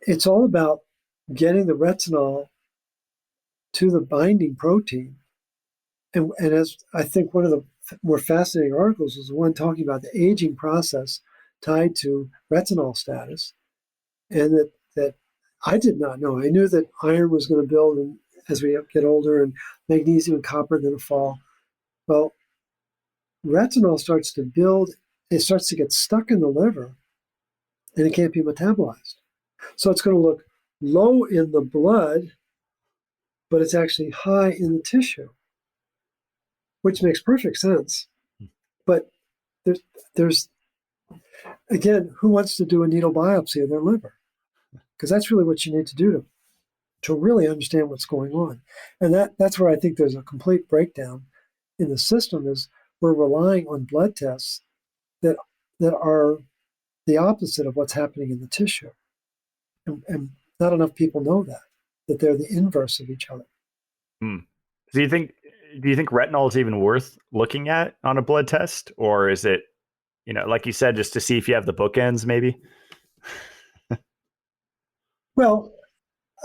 it's all about getting the retinol to the binding protein. And as I think one of the more fascinating articles was the one talking about the aging process tied to retinol status, and that I did not know. I knew that iron was going to build as we get older, and magnesium and copper are going to fall. Well, retinol starts to build, it starts to get stuck in the liver, and it can't be metabolized. So it's going to look low in the blood, but it's actually high in the tissue, which makes perfect sense. But there's again, who wants to do a needle biopsy of their liver? Because that's really what you need to do to really understand what's going on. And that's where I think there's a complete breakdown in the system, is we're relying on blood tests that are the opposite of what's happening in the tissue. And not enough people know that they're the inverse of each other. Do you think retinol is even worth looking at on a blood test? Or is it, like you said, just to see if you have the bookends maybe? Well,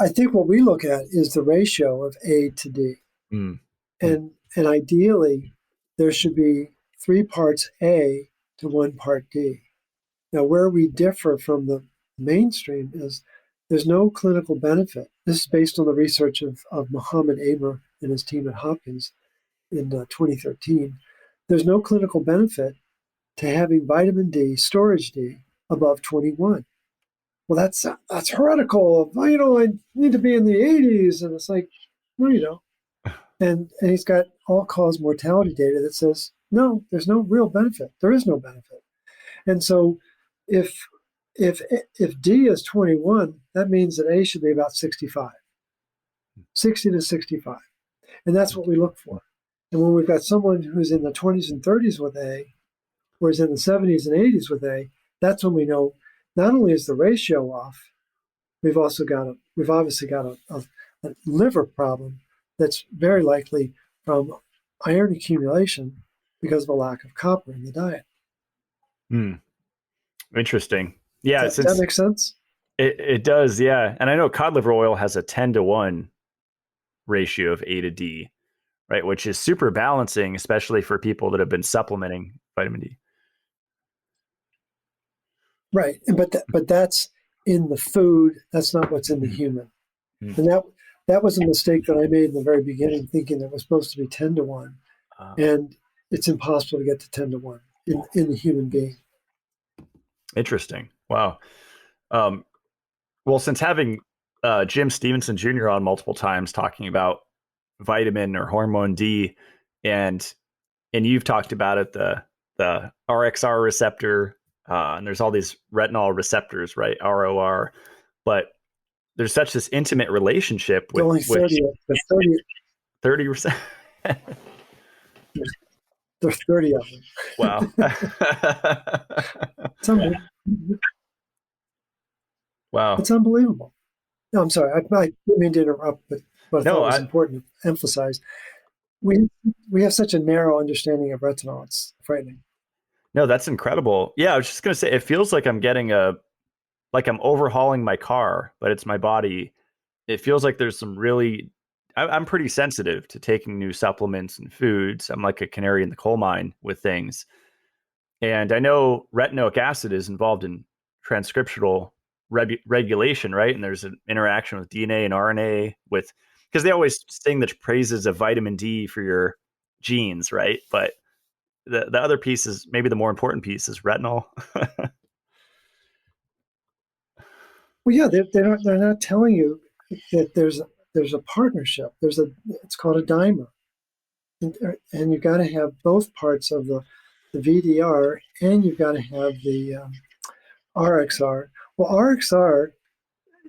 I think what we look at is the ratio of A to D. And ideally, there should be 3 parts A to 1 part D. Now, where we differ from the mainstream is there's no clinical benefit. This is based on the research of Mohammed Aber and his team at Hopkins. in 2013, there's no clinical benefit to having vitamin D, storage D, above 21. Well, that's heretical. I need to be in the 80s. And it's like, no, you don't. And he's got all-cause mortality data that says, no, there's no real benefit. There is no benefit. And so if D is 21, that means that A should be about 65, 60 to 65. And that's what we look for. And when we've got someone who's in the 20s and 30s with A, or is in the 70s and 80s with A, that's when we know not only is the ratio off, we've obviously got a liver problem that's very likely from iron accumulation because of a lack of copper in the diet. Interesting. Yeah. Does that make sense? It does. Yeah. And I know cod liver oil has a 10-to-1 ratio of A to D, right? Which is super balancing, especially for people that have been supplementing vitamin D. Right. But that's in the food. That's not what's in the human. And that was a mistake that I made in the very beginning, thinking that it was supposed to be 10-to-1. And it's impossible to get to 10-to-1 in the human being. Interesting. Wow. Well, since having Jim Stevenson Jr. on multiple times talking about vitamin or hormone D, and you've talked about it, the RXR receptor, and there's all these retinol receptors, right? ROR, but there's such this intimate relationship with only 30%. There's 30 of them. Wow. Wow. It's unbelievable. No, I'm sorry. I didn't mean to interrupt, but I thought it was important to emphasize. We have such a narrow understanding of retinol. It's frightening. No, that's incredible. Yeah, I was just going to say, it feels like I'm getting like I'm overhauling my car, but it's my body. It feels like there's some really, I'm pretty sensitive to taking new supplements and foods. I'm like a canary in the coal mine with things. And I know retinoic acid is involved in transcriptional regulation, right? And there's an interaction with DNA and RNA because they always sing the praises of vitamin D for your genes, right? But the other piece is, maybe the more important piece, is retinol. Well, yeah, they're not telling you that there's a partnership. It's called a dimer, and you've got to have both parts of the VDR, and you've got to have the RXR. Well, RXR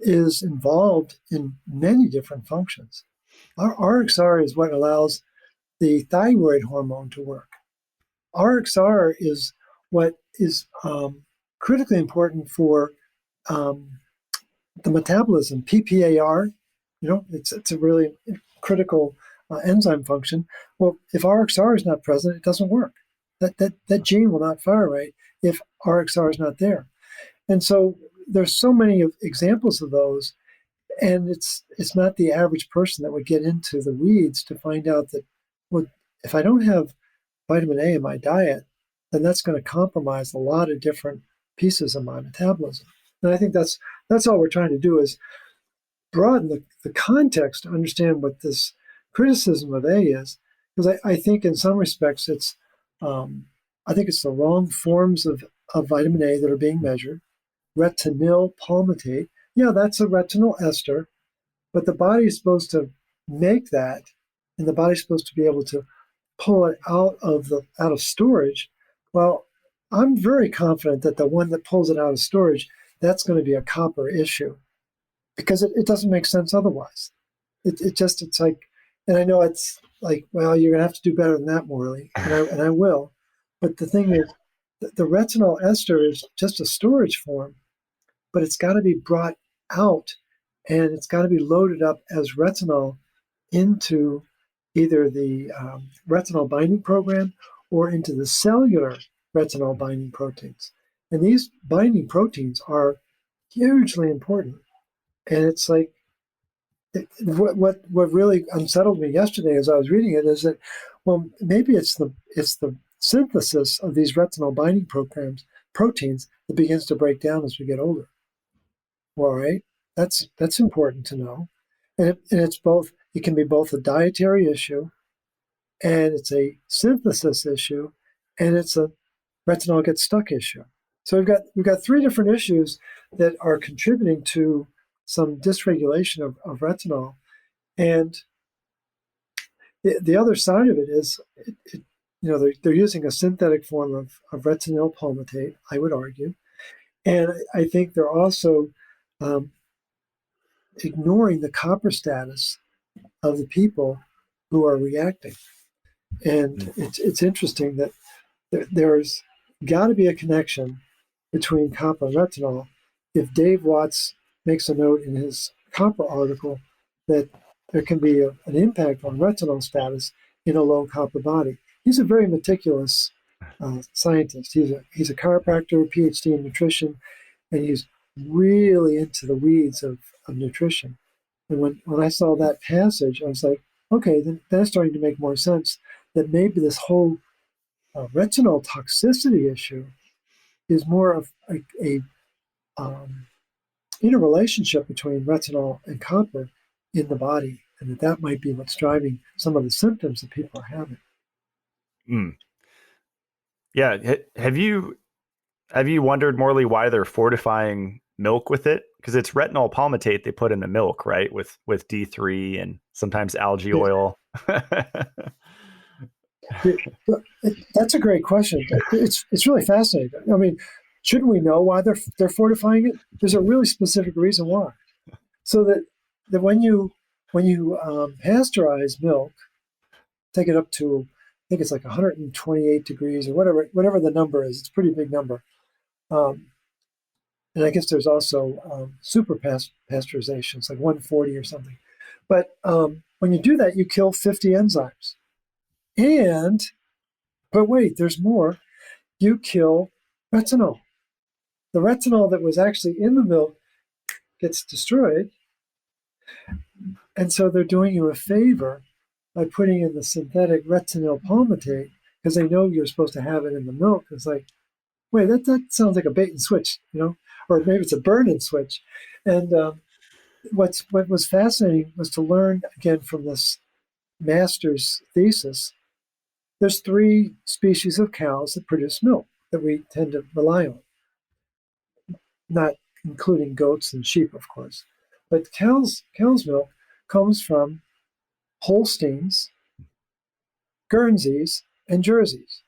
is involved in many different functions. Our RXR is what allows the thyroid hormone to work. RXR is what is critically important for the metabolism. PPAR, it's a really critical enzyme function. Well, if RXR is not present, it doesn't work. That gene will not fire right if RXR is not there. And so there's so many examples of those, and it's not the average person that would get into the weeds to find out that, well, if I don't have vitamin A in my diet, then that's going to compromise a lot of different pieces of my metabolism. And I think that's all we're trying to do, is broaden the context to understand what this criticism of A is. Because I think in some respects it's the wrong forms of vitamin A that are being measured. Retinol palmitate, yeah, that's a retinol ester, but the body is supposed to make that, and the body's supposed to be able to pull it out of storage. Well, I'm very confident that the one that pulls it out of storage, that's going to be a copper issue, because it doesn't make sense otherwise. It's like, and I know it's like, well, you're going to have to do better than that, Morley, and I will. But the thing is, the retinol ester is just a storage form, but it's got to be brought out, and it's got to be loaded up as retinol into either the retinol binding program or into the cellular retinol binding proteins. And these binding proteins are hugely important. And it's like, what really unsettled me yesterday as I was reading it is that, well, maybe it's the synthesis of these retinol binding proteins that begins to break down as we get older. All right, that's important to know, and it's both. It can be both a dietary issue, and it's a synthesis issue, and it's a retinol gets stuck issue. So we've got three different issues that are contributing to some dysregulation of retinol. And the other side of it is, they're using a synthetic form of retinol palmitate, I would argue. And I think they're also ignoring the copper status of the people who are reacting. And it's interesting that there's got to be a connection between copper and retinol. If Dave Watts makes a note in his copper article that there can be an impact on retinol status in a low copper body. He's a very meticulous scientist. He's a chiropractor, PhD in nutrition, and he's really into the weeds of nutrition. And when I saw that passage, I was like, okay, then that's starting to make more sense that maybe this whole retinol toxicity issue is more of a interrelationship between retinol and copper in the body, and that might be what's driving some of the symptoms that people are having. Yeah. Have you wondered, Morley, why they're fortifying milk with it? Because it's retinol palmitate they put in the milk, right? With D3 and sometimes algae oil. That's a great question. It's really fascinating. I mean, shouldn't we know why they're fortifying it? There's a really specific reason why. So that when you pasteurize milk, take it up to, I think it's like 128 degrees or whatever the number is. It's a pretty big number. And I guess there's also super pasteurization. It's like 140 or something. But when you do that, you kill 50 enzymes. But wait, there's more. You kill retinol. The retinol that was actually in the milk gets destroyed. And so they're doing you a favor by putting in the synthetic retinol palmitate because they know you're supposed to have it in the milk. It's like, wait, that sounds like a bait and switch, or maybe it's a burn and switch. And what was fascinating was to learn, again, from this master's thesis, there's 3 species of cows that produce milk that we tend to rely on, not including goats and sheep, of course. But cow's milk comes from Holsteins, Guernseys, and Jerseys.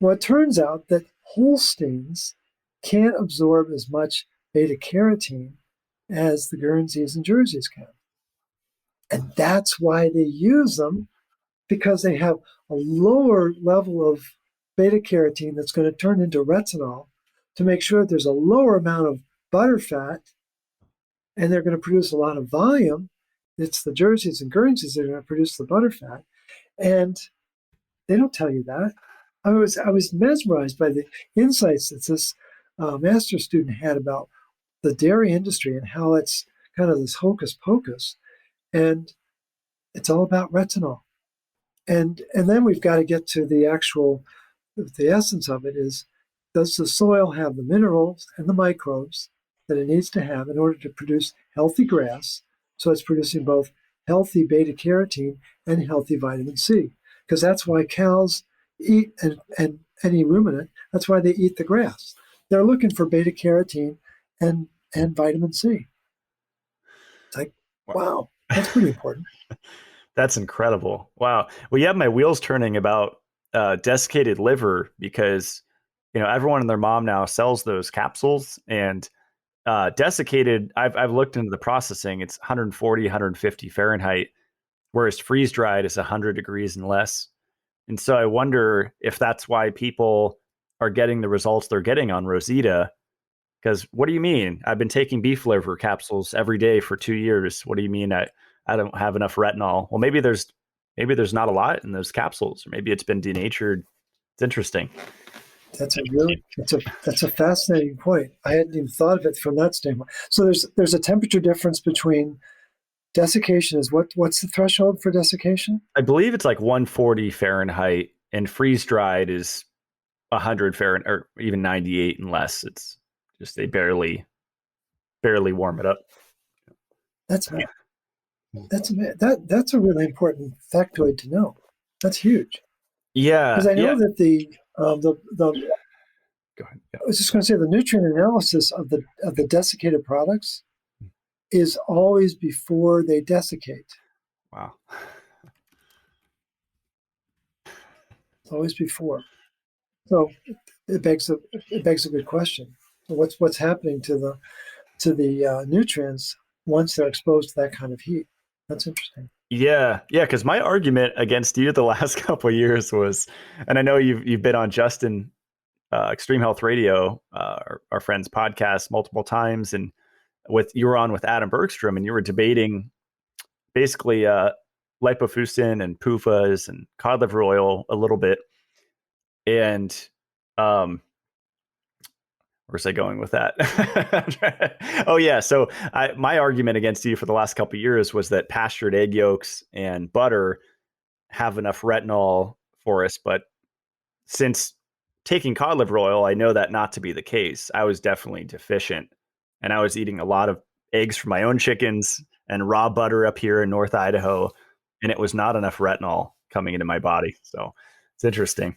Well, it turns out that Holsteins can't absorb as much beta carotene as the Guernseys and Jerseys can. And that's why they use them, because they have a lower level of beta carotene that's going to turn into retinol to make sure there's a lower amount of butter fat, and they're going to produce a lot of volume. It's the Jerseys and Guernseys that are going to produce the butter fat. And they don't tell you that. I was mesmerized by the insights that this master's student had about the dairy industry and how it's kind of this hocus pocus. And it's all about retinol. And then we've got to get to the essence of it is, does the soil have the minerals and the microbes that it needs to have in order to produce healthy grass? So it's producing both healthy beta carotene and healthy vitamin C. Because that's why cows eat, and any ruminant, that's why they eat the grass. They're looking for beta carotene and vitamin C. It's like, wow, that's pretty important. That's incredible. Wow. Well, you have my wheels turning about desiccated liver, because everyone and their mom now sells those capsules, and desiccated, I've looked into the processing. It's 140, 150 Fahrenheit, whereas freeze dried is 100 degrees and less. And so I wonder if that's why people are getting the results they're getting on Rosita. Because what do you mean? I've been taking beef liver capsules every day for 2 years. What do you mean I don't have enough retinol? Well, maybe there's not a lot in those capsules, or maybe it's been denatured. It's interesting. That's a fascinating point. I hadn't even thought of it from that standpoint. So there's a temperature difference between desiccation. What's the threshold for desiccation? I believe it's like 140 Fahrenheit, and freeze dried is 100 Fahrenheit, or even 98 and less. It's just they barely warm it up. That's a really important factoid to know. That's huge. Yeah, Because I know yeah. that the Go ahead. Yeah. I was just going to say the nutrient analysis of the desiccated products is always before they desiccate. Wow. It's always before. So it begs a good question. So what's happening to the nutrients once they're exposed to that kind of heat? That's interesting. Yeah, yeah. Because my argument against you the last couple of years was, and I know you've been on Justin Extreme Health Radio, our friend's podcast, multiple times, and you were on with Adam Bergstrom, and you were debating basically lipofuscin and PUFAs and cod liver oil a little bit, and where's I going with that? Oh yeah, so my argument against you for the last couple of years was that pastured egg yolks and butter have enough retinol for us, but since taking cod liver oil, I know that not to be the case. I was definitely deficient, and I was eating a lot of eggs from my own chickens and raw butter up here in North Idaho, and it was not enough retinol coming into my body. So it's interesting.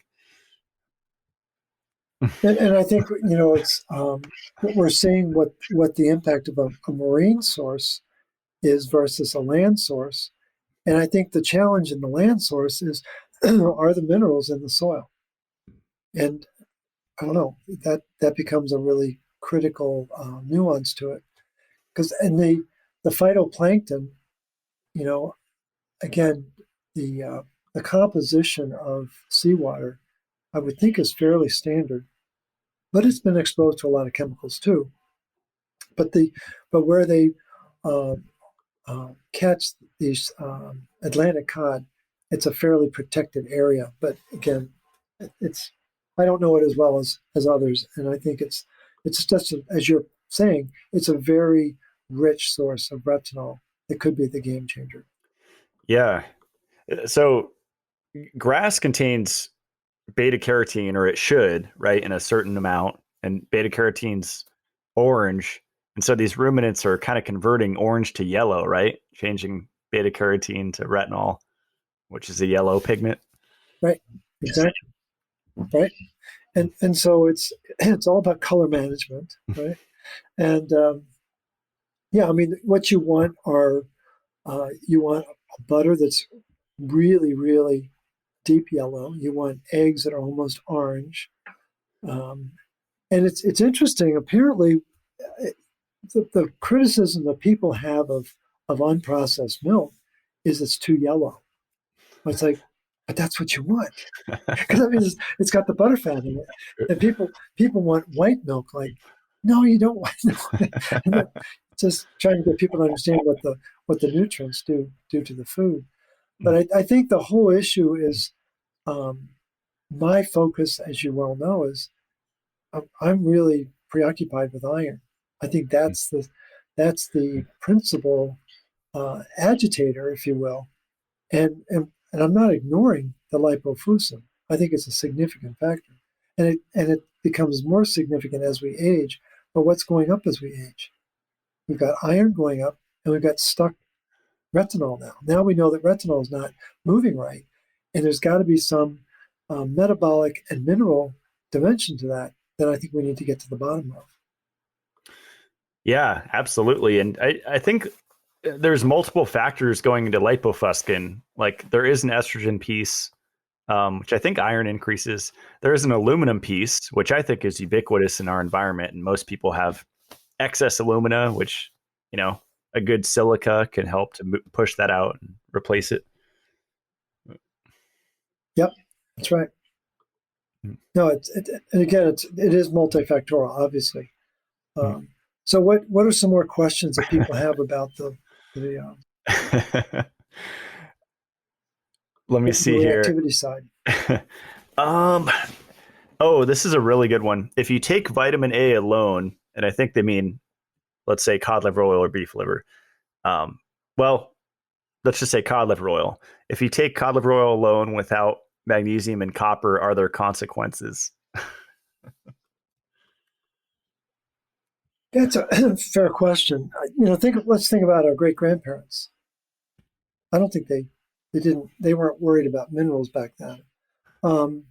And I think it's we're seeing what the impact of a marine source is versus a land source. And I think the challenge in the land source is are the minerals in the soil? And I don't know, that becomes a really critical nuance to it. Because in the phytoplankton, you know, again, the composition of seawater, I would think is fairly standard, but it's been exposed to a lot of chemicals too. But where they uh, catch these Atlantic cod, it's a fairly protected area. But again, it's I don't know it as well as others, and I think it's just as you're saying, it's a very rich source of retinol that could be the game changer. Yeah. So grass contains beta carotene, or it should, right, in a certain amount, and beta carotene's orange. And so these ruminants are kind of converting orange to yellow, right? Changing beta carotene to retinol, which is a yellow pigment. Right, exactly. Right, and so it's all about color management, right? And yeah, I mean, what you want a butter that's really, really deep yellow. You want eggs that are almost orange. Um, and it's interesting. Apparently, the criticism that people have of unprocessed milk is it's too yellow. It's like, but that's what you want because I mean it's got the butterfat in it, and people want white milk. Like, no, you don't want milk. Just trying to get people to understand what the nutrients do to the food. But I think the whole issue is um, my focus, as you well know, is I'm really preoccupied with iron. I think that's the principal agitator, if you will, and I'm not ignoring the lipofuscin. I think it's a significant factor, and it becomes more significant as we age. But what's going up as we age? We've got iron going up, and we've got stuck retinol now. Now we know that retinol is not moving right, and there's got to be some metabolic and mineral dimension to that I think we need to get to the bottom of. Yeah, absolutely. And I think there's multiple factors going into lipofuscin. Like there is an estrogen piece, which I think iron increases. There is an aluminum piece, which I think is ubiquitous in our environment. And most people have excess alumina, which, a good silica can help to push that out and replace it. Yep, that's right. No, and again, it is multifactorial, obviously. So what are some more questions that people have about the Let me see here. reactivity side? um, oh, this is a really good one. If you take vitamin A alone, and I think they mean, let's say cod liver oil or beef liver. Well, let's just say cod liver oil. If you take cod liver oil alone without magnesium and copper, are there consequences? That's a fair question. Let's think about our great grandparents. I don't think they They weren't worried about minerals back then. Um,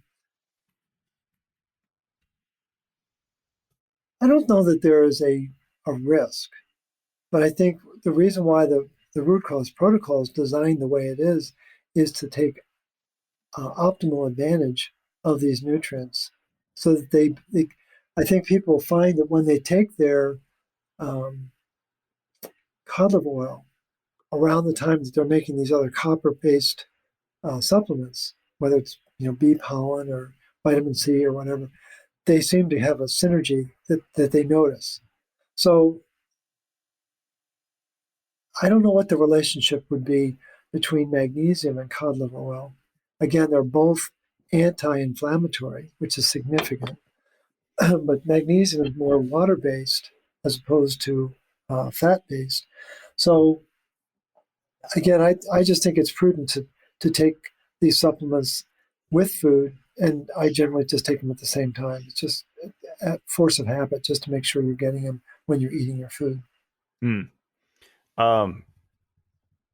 I don't know that there is a risk, but I think the reason why the root cause protocol is designed the way it is to take optimal advantage of these nutrients so that I think people find that when they take their um, cod liver oil around the time that they're making these other copper-based supplements, whether it's bee pollen or vitamin C or whatever, they seem to have a synergy that they notice. So I don't know what the relationship would be between magnesium and cod liver oil. Again, they're both anti-inflammatory, which is significant, but magnesium is more water-based as opposed to fat-based. So again, I just think it's prudent to take these supplements with food, and I generally just take them at the same time. It's just at force of habit, just to make sure you're getting them when you're eating your food. Hmm. Um,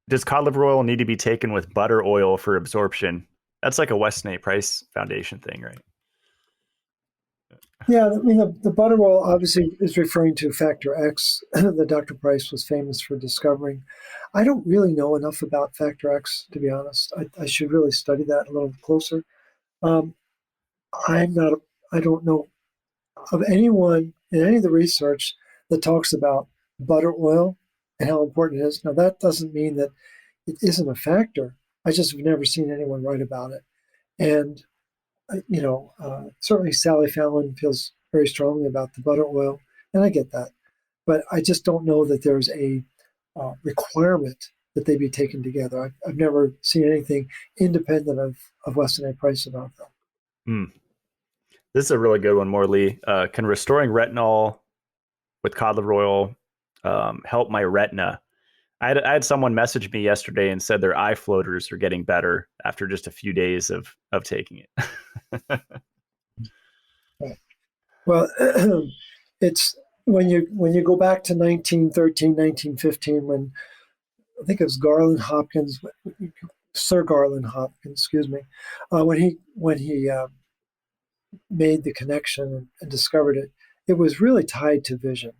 does cod liver oil need to be taken with butter oil for absorption? That's like a Weston A. Price Foundation thing, right? Yeah, I mean, the butter oil obviously is referring to factor X that Dr. Price was famous for discovering. I don't really know enough about factor X, to be honest. I should really study that a little closer. Um, I'm not, I don't know of anyone in any of the research that talks about butter oil and how important it is. Now, that doesn't mean that it isn't a factor. I just have never seen anyone write about it. And certainly Sally Fallon feels very strongly about the butter oil, and I get that. But I just don't know that there's a requirement that they be taken together. I've never seen anything independent of Weston A. Price about them. Hmm. This is a really good one, Morley. Can restoring retinol with cod liver oil help my retina? I had someone message me yesterday and said their eye floaters are getting better after just a few days of taking it. Right. Well, it's when you go back to 1913, 1915, when I think it was Garland Hopkins, Sir Garland Hopkins, excuse me, when he made the connection and discovered it, it was really tied to vision.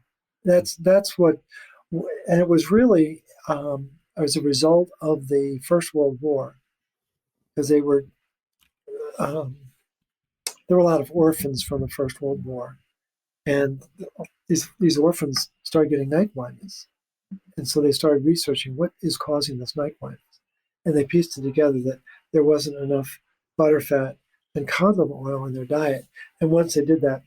That's what, and it was really as a result of the First World War, because um, there were a lot of orphans from the First World War, and these orphans started getting night blindness, and so they started researching what is causing this night blindness, and they pieced it together that there wasn't enough butterfat and cod liver oil in their diet, and once they did that,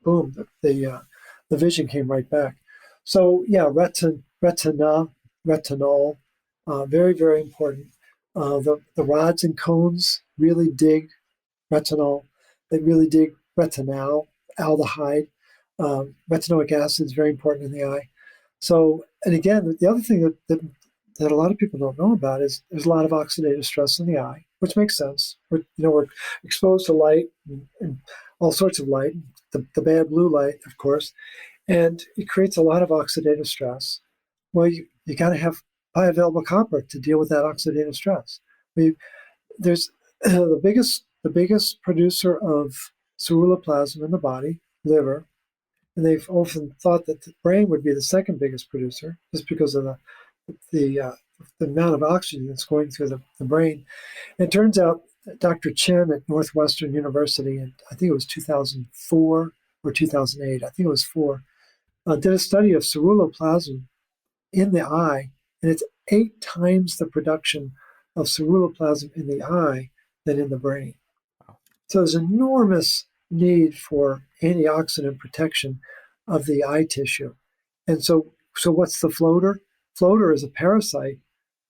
boom, the vision came right back. So yeah, retinol, very very important. The rods and cones really dig retinol. They really dig retinal, aldehyde. Retinoic acid is very important in the eye. So, and again, the other thing that a lot of people don't know about is there's a lot of oxidative stress in the eye, which makes sense. We're exposed to light and all sorts of light, the bad blue light, of course, and it creates a lot of oxidative stress. Well, you got to have bioavailable copper to deal with that oxidative stress. We, there's the biggest producer of ceruloplasmin in the body, liver, and they've often thought that the brain would be the second biggest producer, just because of the, uh, the amount of oxygen that's going through the brain. And it turns out that Dr. Chen at Northwestern University, and I think it was 2004 or 2008, I think it was four, did a study of ceruloplasmin in the eye, and it's 8 times the production of ceruloplasmin in the eye than in the brain. So there's enormous need for antioxidant protection of the eye tissue. And so what's the floater? Floater is a parasite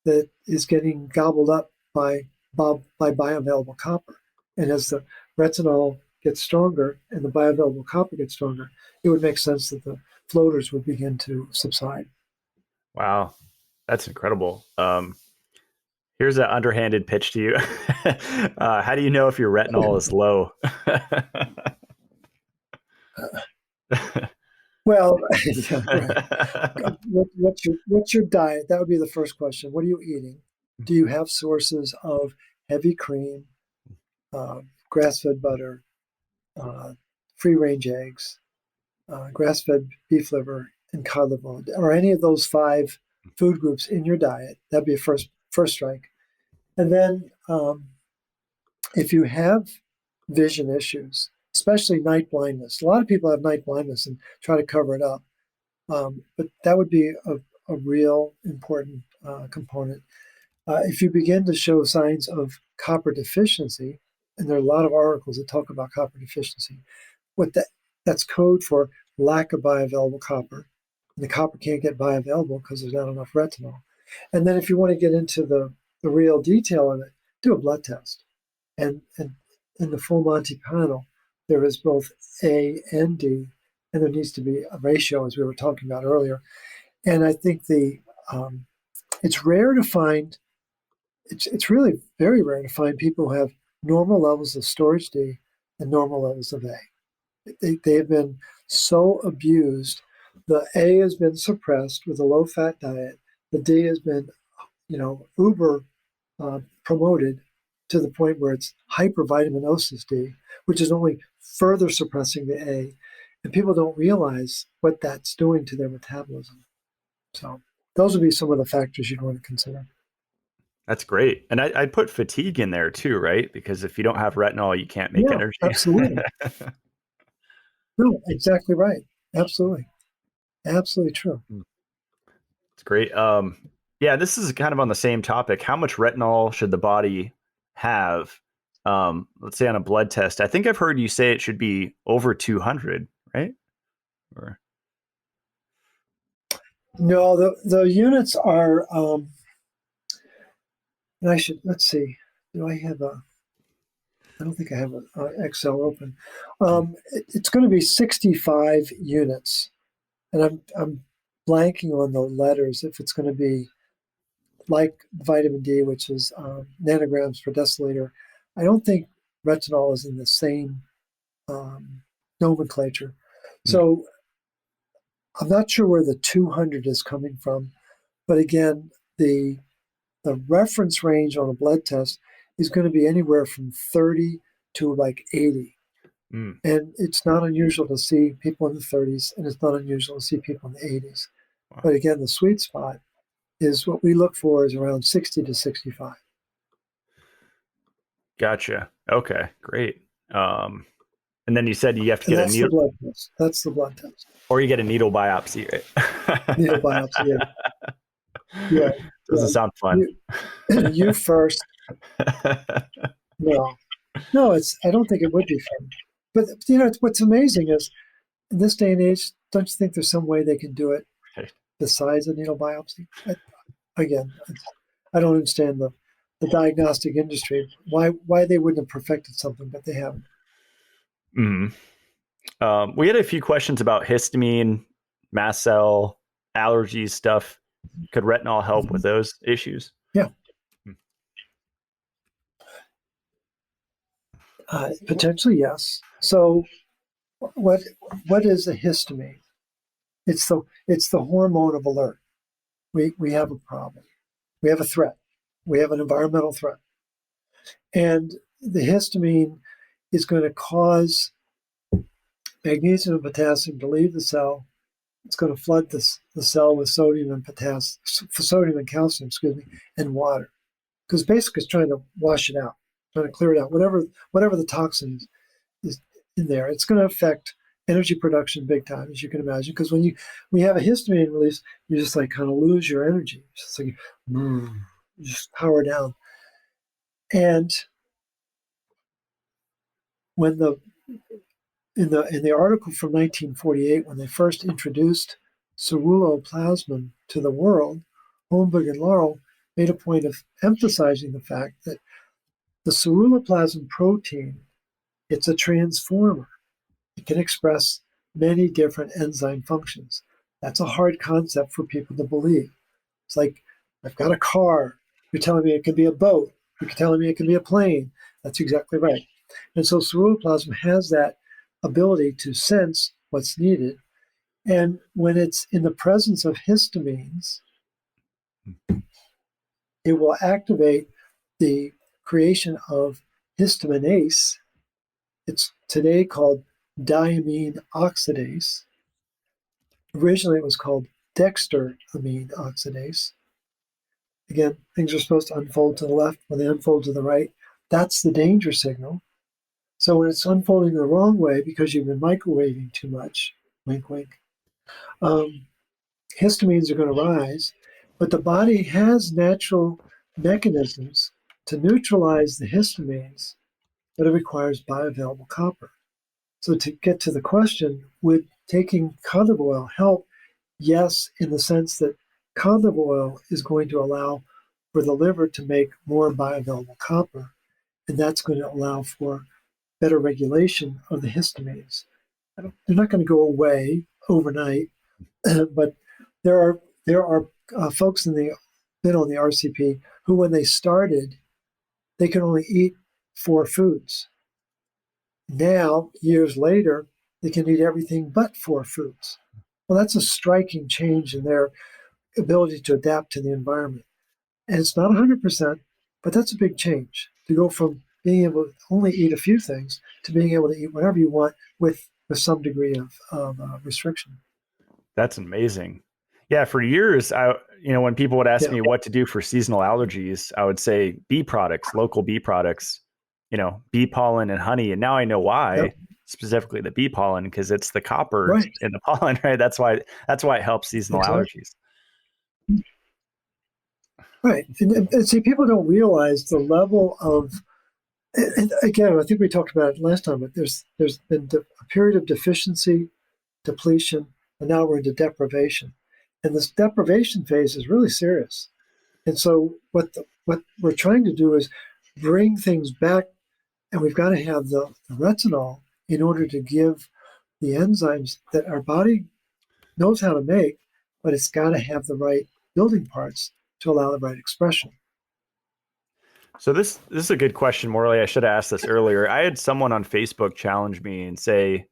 that is getting gobbled up by bioavailable copper. And as the retinol gets stronger and the bioavailable copper gets stronger, it would make sense that the floaters would begin to subside. Wow, that's incredible. Here's an underhanded pitch to you. How do you know if your retinol is low? Well, yeah, right. What's your diet? That would be the first question. What are you eating? Do you have sources of heavy cream, grass-fed butter, free-range eggs, grass-fed beef liver, and cod liver, or any of those 5 food groups in your diet? That'd be a first strike. And then if you have vision issues, especially night blindness, a lot of people have night blindness and try to cover it up. But that would be a real important component. If you begin to show signs of copper deficiency, and there are a lot of articles that talk about copper deficiency, that's code for lack of bioavailable copper. And the copper can't get bioavailable because there's not enough retinol. And then if you want to get into the real detail of it, do a blood test. And in the full Monty panel, there is both A and D, and there needs to be a ratio, as we were talking about earlier. And I think it's rare to find, it's really very rare to find people who have normal levels of storage D and normal levels of A. They have been so abused. The A has been suppressed with a low-fat diet. The D has been, uber promoted to the point where it's hypervitaminosis D, which is only further suppressing the A. And people don't realize what that's doing to their metabolism. So those would be some of the factors you'd want to consider. That's great. And I'd put fatigue in there too, right? Because if you don't have retinol, you can't make energy. Absolutely. No, exactly right. Absolutely. Absolutely true. It's great. Yeah, this is kind of on the same topic. How much retinol should the body have? Let's say on a blood test. I think I've heard you say it should be over 200, right? Or no, the units are. And let's see. Do I have I don't think I have an Excel open. It's going to be 65 units, and I'm blanking on the letters. If it's going to be like vitamin D, which is nanograms per deciliter, I don't think retinol is in the same nomenclature. So I'm not sure where the 200 is coming from, but again, the reference range on a blood test is going to be anywhere from 30 to like 80. And it's not unusual to see people in the 30s, and it's not unusual to see people in the 80s. Wow. But again, the sweet spot is what we look for is around 60 to 65. Gotcha. Okay, great. And then you said you have to get a needle. The blood test. That's the blood test. Or you get a needle biopsy, right? Needle biopsy, yeah. Doesn't sound fun. You first. No, I don't think it would be fun. But what's amazing is in this day and age, don't you think there's some way they can do it besides a needle biopsy? Again, I don't understand the diagnostic industry. Why they wouldn't have perfected something, but they haven't. We had a few questions about histamine, mast cell, allergies stuff. Could retinol help with those issues? Yeah. Potentially, yes. So what is a histamine? It's the hormone of alert. We have a problem. We have a threat. We have an environmental threat. And the histamine is going to cause magnesium and potassium to leave the cell. It's going to flood the cell with sodium and calcium, and water. Because basically it's trying to wash it out, trying to clear it out. Whatever the toxin is in there, it's going to affect energy production big time, as you can imagine. Because when you have a histamine release, you just like kind of lose your energy. It's just like you just power down. And when in the article from 1948, when they first introduced ceruloplasmin to the world, Holmberg and Laurel made a point of emphasizing the fact that the ceruloplasmin protein, it's a transformer. It can express many different enzyme functions. That's a hard concept for people to believe. It's like, I've got a car. You're telling me it can be a boat. You're telling me it can be a plane. That's exactly right. And so ceruloplasmin has that ability to sense what's needed. And when it's in the presence of histamines, it will activate the creation of histaminase. It's today called diamine oxidase. Originally, it was called dextramine oxidase. Again, things are supposed to unfold to the left. When they unfold to the right, that's the danger signal. So when it's unfolding the wrong way because you've been microwaving too much, wink, wink, histamines are going to rise. But the body has natural mechanisms to neutralize the histamines, but it requires bioavailable copper. So to get to the question, would taking cod liver oil help? Yes, in the sense that cod liver oil is going to allow for the liver to make more bioavailable copper, and that's going to allow for better regulation of the histamines. They're not going to go away overnight, but there are folks been on the RCP who, when they started, they could only eat 4 foods. Now, years later, they can eat everything but 4 foods. Well, that's a striking change in their ability to adapt to the environment. And it's not 100%, but that's a big change to go from being able to only eat a few things to being able to eat whatever you want with some degree of restriction. That's amazing. Yeah, for years, when people would ask Yeah. me what to do for seasonal allergies, I would say bee products, local bee products, bee pollen and honey. And now I know why, Yep. specifically the bee pollen, because it's the copper Right. in the pollen, right? That's why it helps seasonal Exactly. allergies. Right. And see, people don't realize the level of, and again, I think we talked about it last time, but there's been a period of deficiency, depletion, and now we're into deprivation. And this deprivation phase is really serious. And so what we're trying to do is bring things back, and we've got to have the retinol in order to give the enzymes that our body knows how to make, but it's got to have the right building parts to allow the right expression. So this is a good question, Morley. I should have asked this earlier. I had someone on Facebook challenge me and say,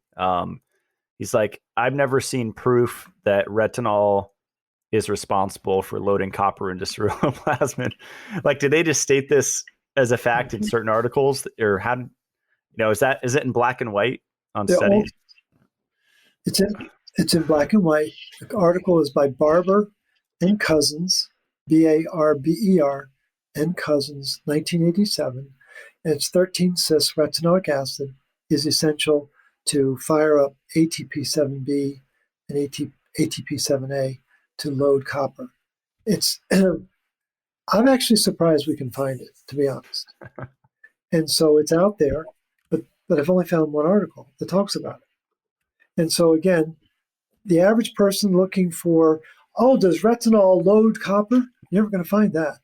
he's like, I've never seen proof that retinol is responsible for loading copper into ceruloplasmin. Like, did they just state this as a fact in certain articles, or how? Is it in black and white on studies? It's in black and white. The article is by Barber and Cousins, Barber and Cousins, 1987. And it's 13-cis retinoic acid is essential to fire up ATP7B and ATP7A to load copper. It's I'm actually surprised we can find it, to be honest. And so it's out there, but I've only found one article that talks about it. And so again, the average person looking for, does retinol load copper? You're never going to find that.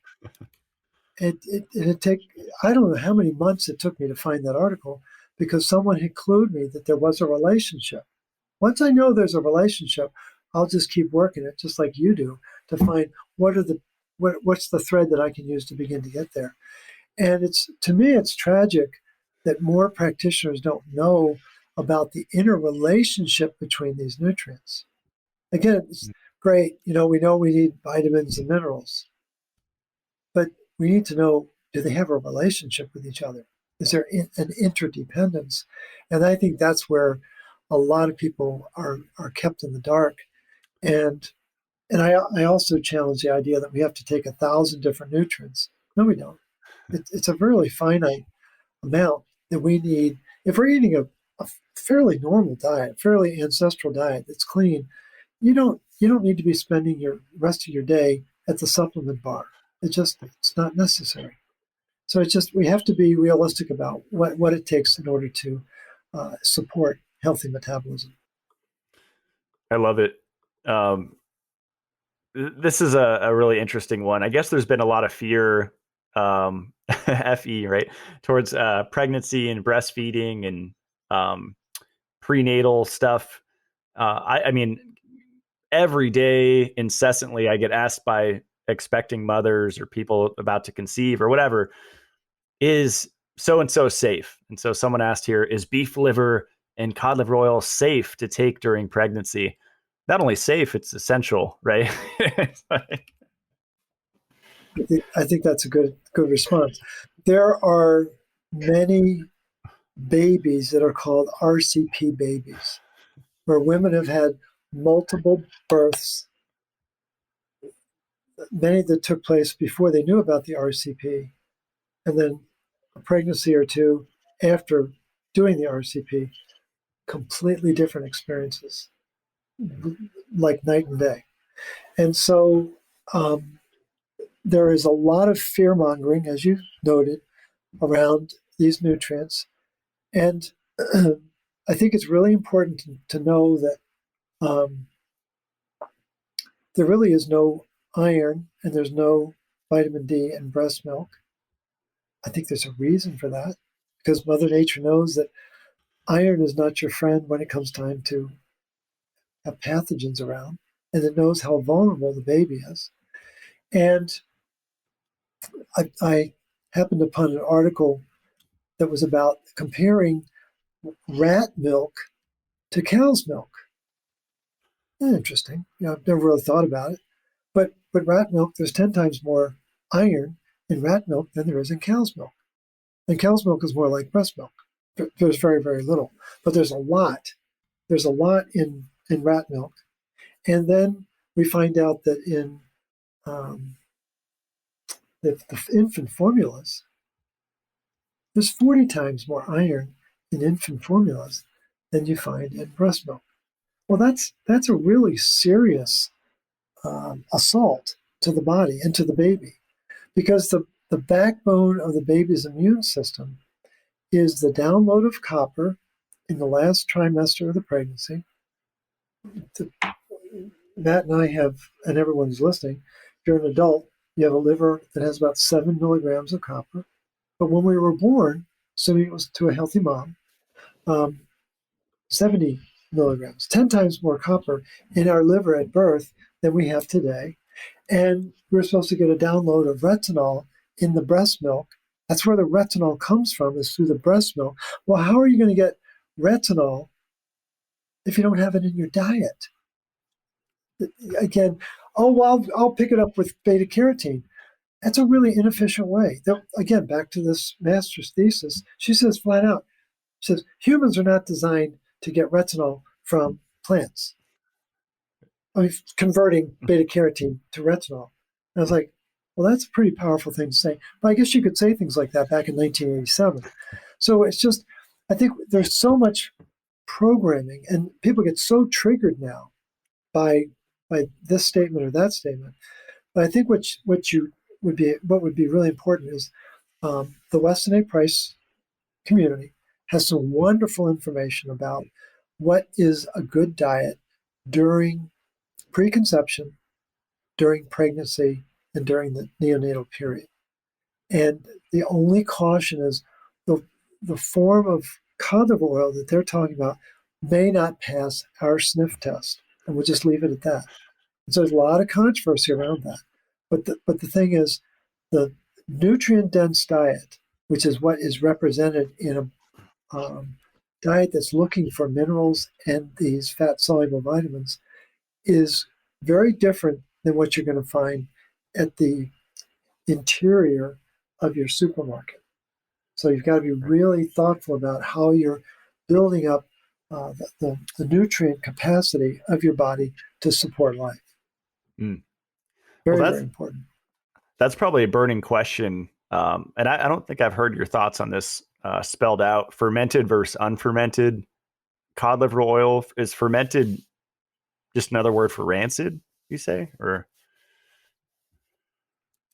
I don't know how many months it took me to find that article because someone had clued me that there was a relationship. Once I know there's a relationship, I'll just keep working it, just like you do, to find what's the thread that I can use to begin to get there. And to me, it's tragic that more practitioners don't know about the interrelationship between these nutrients. Again, it's great. We know we need vitamins and minerals, but we need to know, do they have a relationship with each other? Is there an interdependence? And I think that's where a lot of people are kept in the dark. And I also challenge the idea that we have to take 1,000 different nutrients. No, we don't. It's a really finite amount that we need. If we're eating a fairly normal diet, fairly ancestral diet that's clean, you don't need to be spending your rest of your day at the supplement bar. It's not necessary. So we have to be realistic about what it takes in order to support healthy metabolism. I love it. This is a really interesting one. I guess there's been a lot of fear, FE, right, towards pregnancy and breastfeeding and prenatal stuff. I mean, every day, incessantly, I get asked by expecting mothers or people about to conceive or whatever, is so-and-so safe? And so someone asked here, is beef liver and cod liver oil safe to take during pregnancy? Not only safe, it's essential, right? I think that's a good response. There are many babies that are called RCP babies, where women have had multiple births, many that took place before they knew about the RCP, and then a pregnancy or two after doing the RCP, completely different experiences, like night and day. And so there is a lot of fear mongering, as you noted, around these nutrients. And I think it's really important to know that there really is no iron and there's no vitamin D in breast milk. I think there's a reason for that, because Mother Nature knows that iron is not your friend when it comes time to have pathogens around, and it knows how vulnerable the baby is. And I happened upon an article that was about comparing rat milk to cow's milk. Interesting. I've never really thought about it. But rat milk, there's 10 times more iron in rat milk than there is in cow's milk. And cow's milk is more like breast milk. There's very, very little. But there's a lot. There's a lot in rat milk. And then we find out that in the infant formulas, there's 40 times more iron in infant formulas than you find in breast milk. Well, that's a really serious assault to the body and to the baby, because the backbone of the baby's immune system is the download of copper in the last trimester of the pregnancy. Matt and I have, and everyone's listening, if you're an adult, you have a liver that has about 7 milligrams of copper. But when we were born, assuming it was to a healthy mom, 70 milligrams, 10 times more copper in our liver at birth than we have today. And we're supposed to get a download of retinol in the breast milk. That's where the retinol comes from, is through the breast milk. Well, how are you going to get retinol if you don't have it in your diet? Again, oh, well, I'll pick it up with beta carotene. That's a really inefficient way. Again, back to this master's thesis, she says flat out, she says, humans are not designed to get retinol from plants. I mean, converting beta carotene to retinol. And I was like, well, that's a pretty powerful thing to say. But I guess you could say things like that back in 1987. So it's just, I think there's so much programming, and people get so triggered now by this statement or that statement. But I think what would be really important is the Weston A. Price community has some wonderful information about what is a good diet during preconception, during pregnancy, and during the neonatal period. And the only caution is the form of cod liver oil that they're talking about may not pass our sniff test. And we'll just leave it at that. And so there's a lot of controversy around that. But the thing is, the nutrient-dense diet, which is what is represented in a diet that's looking for minerals and these fat-soluble vitamins, is very different than what you're going to find at the interior of your supermarket. So you've got to be really thoughtful about how you're building up the nutrient capacity of your body to support life. Mm. Very, very important. That's probably a burning question. And I don't think I've heard your thoughts on this spelled out. Fermented versus unfermented. Cod liver oil, is fermented just another word for rancid, you say? Or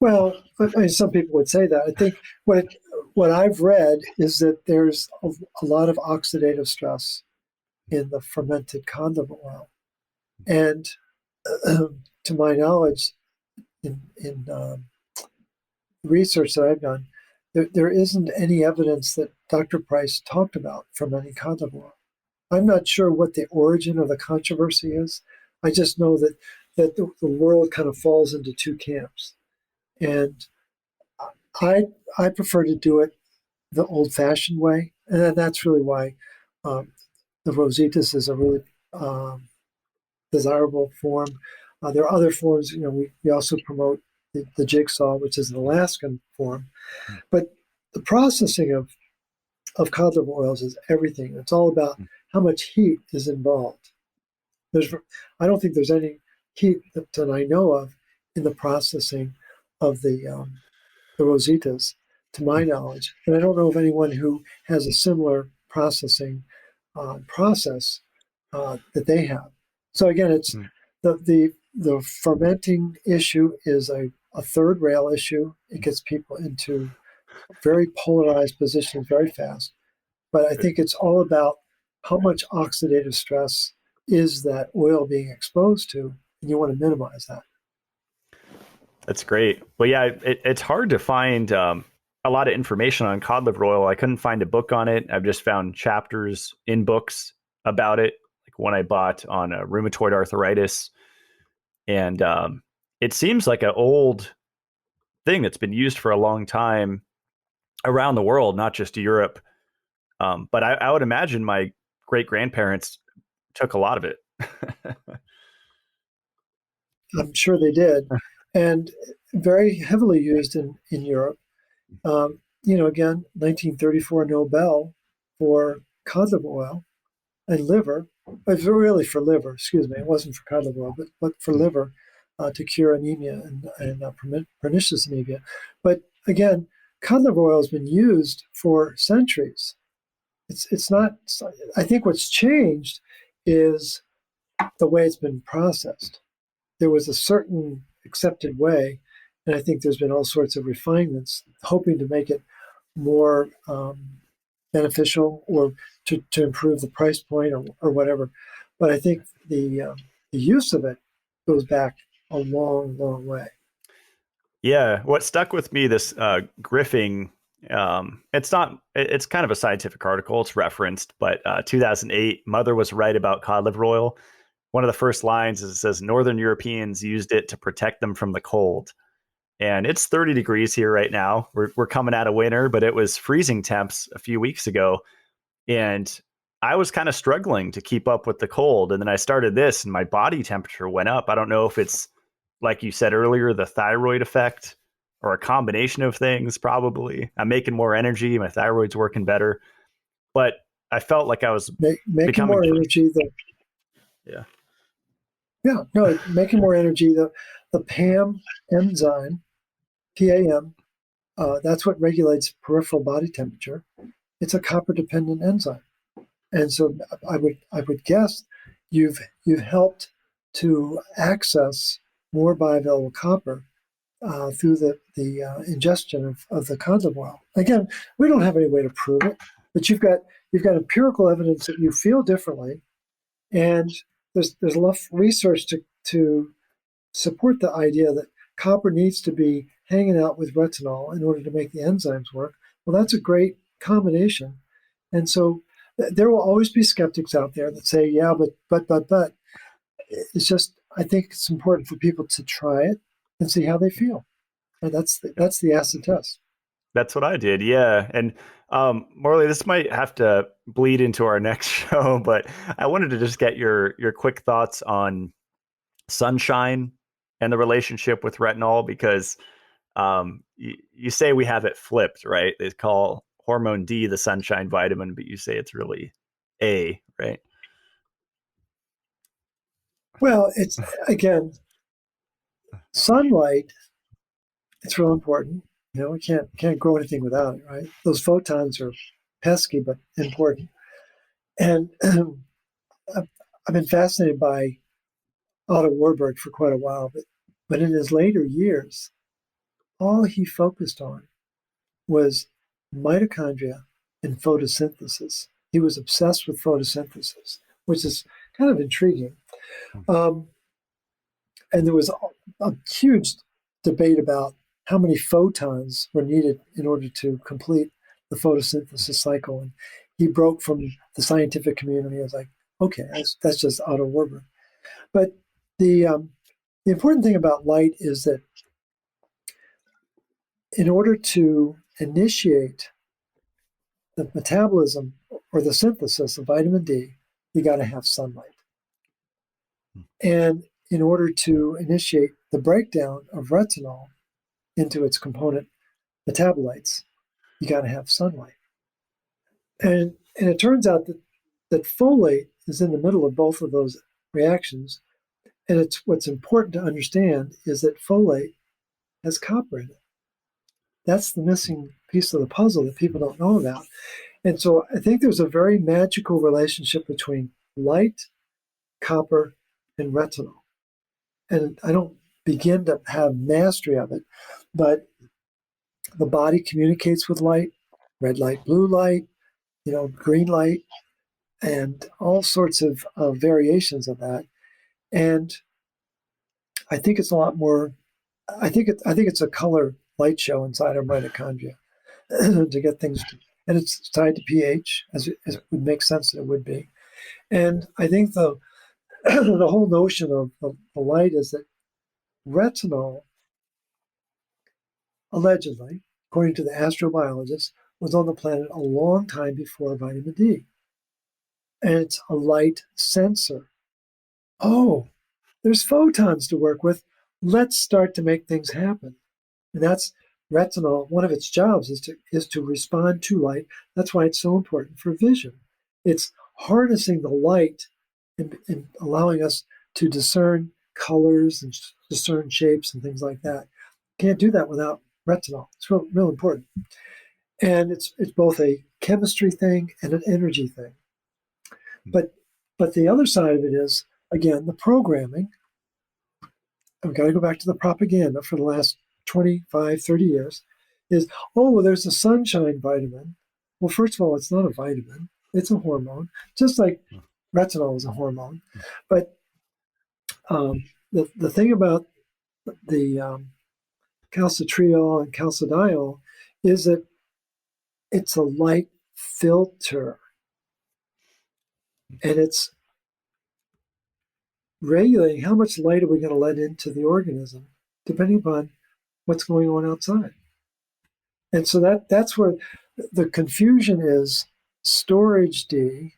well, I mean, some people would say that. I think what I've read is that there's a lot of oxidative stress in the fermented cod liver oil. And to my knowledge, in research that I've done, there isn't any evidence that Dr. Price talked about fermenting cod liver oil. I'm not sure what the origin of the controversy is. I just know that the world kind of falls into two camps. And I prefer to do it the old-fashioned way, and that's really why the Rositas is a really desirable form. There are other forms. We also promote the jigsaw, which is an Alaskan form. But the processing of cod liver oils is everything. It's all about how much heat is involved. I don't think there's any heat that I know of in the processing of the Rositas, to my knowledge. And I don't know of anyone who has a similar processing process that they have. So again, it's the fermenting issue is a third rail issue. It gets people into very polarized positions very fast. But I think it's all about how much oxidative stress is that oil being exposed to, and you want to minimize that. That's great. Well, yeah, it's hard to find a lot of information on cod liver oil. I couldn't find a book on it. I've just found chapters in books about it, like one I bought on rheumatoid arthritis. And it seems like an old thing that's been used for a long time around the world, not just Europe. But I would imagine my great-grandparents took a lot of it. I'm sure they did. And very heavily used in Europe. Again, 1934 Nobel for cod liver oil and liver, but really for liver, excuse me, it wasn't for cod liver oil, but for liver to cure anemia and pernicious anemia. But again, cod liver oil has been used for centuries. It's not, I think what's changed is the way it's been processed. There was a certain accepted way, and I think there's been all sorts of refinements hoping to make it more beneficial or to improve the price point or whatever. But I think the use of it goes back a long, long way. Yeah, what stuck with me, this Griffing, it's kind of a scientific article, it's referenced, but 2008, Mother was right about cod liver oil. One of the first lines is, it says, Northern Europeans used it to protect them from the cold. And it's 30 degrees here right now. We're coming out of winter, but it was freezing temps a few weeks ago. And I was kind of struggling to keep up with the cold. And then I started this and my body temperature went up. I don't know if it's, like you said earlier, the thyroid effect or a combination of things, probably. I'm making more energy. My thyroid's working better. But I felt like I was making more energy. Making more energy. The PAM enzyme, PAM, that's what regulates peripheral body temperature. It's a copper-dependent enzyme, and so I would guess you've helped to access more bioavailable copper through the ingestion of the cod liver oil. Again, we don't have any way to prove it, but you've got empirical evidence that you feel differently, and there's enough research to support the idea that copper needs to be hanging out with retinol in order to make the enzymes work. Well, that's a great combination. And so there will always be skeptics out there that say, yeah, but. It's just, I think it's important for people to try it and see how they feel. And that's the acid test. That's what I did, yeah. And Morley, this might have to bleed into our next show, but I wanted to just get your quick thoughts on sunshine and the relationship with retinol, because you say we have it flipped, right? They call hormone D the sunshine vitamin, but you say it's really A, right? Well, it's, again, sunlight, it's real important. We can't grow anything without it, right? Those photons are pesky, but important. And I've been fascinated by Otto Warburg for quite a while, but in his later years, all he focused on was mitochondria and photosynthesis. He was obsessed with photosynthesis, which is kind of intriguing. And there was a huge debate about how many photons were needed in order to complete the photosynthesis cycle. And he broke from the scientific community. I was like, okay, that's just Otto Warburg. But the important thing about light is that in order to initiate the metabolism or the synthesis of vitamin D, you got to have sunlight. And in order to initiate the breakdown of retinol, into its component metabolites, you got to have sunlight. And it turns out that folate is in the middle of both of those reactions. And it's what's important to understand is that folate has copper in it. That's the missing piece of the puzzle that people don't know about. And so I think there's a very magical relationship between light, copper, and retinol. And I don't begin to have mastery of it, but the body communicates with light, red light, blue light, green light, and all sorts of variations of that. And I think it's a lot more. I think it's a color light show inside our mitochondria to get things, and it's tied to pH, as it would make sense that it would be. And I think the the whole notion of the light is that retinol, allegedly, according to the astrobiologist, was on the planet a long time before vitamin D. And it's a light sensor. Oh, there's photons to work with. Let's start to make things happen. And that's retinol. One of its jobs is to respond to light. That's why it's so important for vision. It's harnessing the light and allowing us to discern colors and discern shapes and things like that. Can't do that without retinol. It's real important. And it's both a chemistry thing and an energy thing. But the other side of it is, again, the programming. I've got to go back to the propaganda for the last 25, 30 years, is, oh, well, there's a sunshine vitamin. Well, first of all, it's not a vitamin. It's a hormone, just like retinol is a hormone. But the thing about the calcitriol and calcidiol is that it's a light filter. And it's regulating how much light are we going to let into the organism, depending upon what's going on outside. And so that's where the confusion is: storage D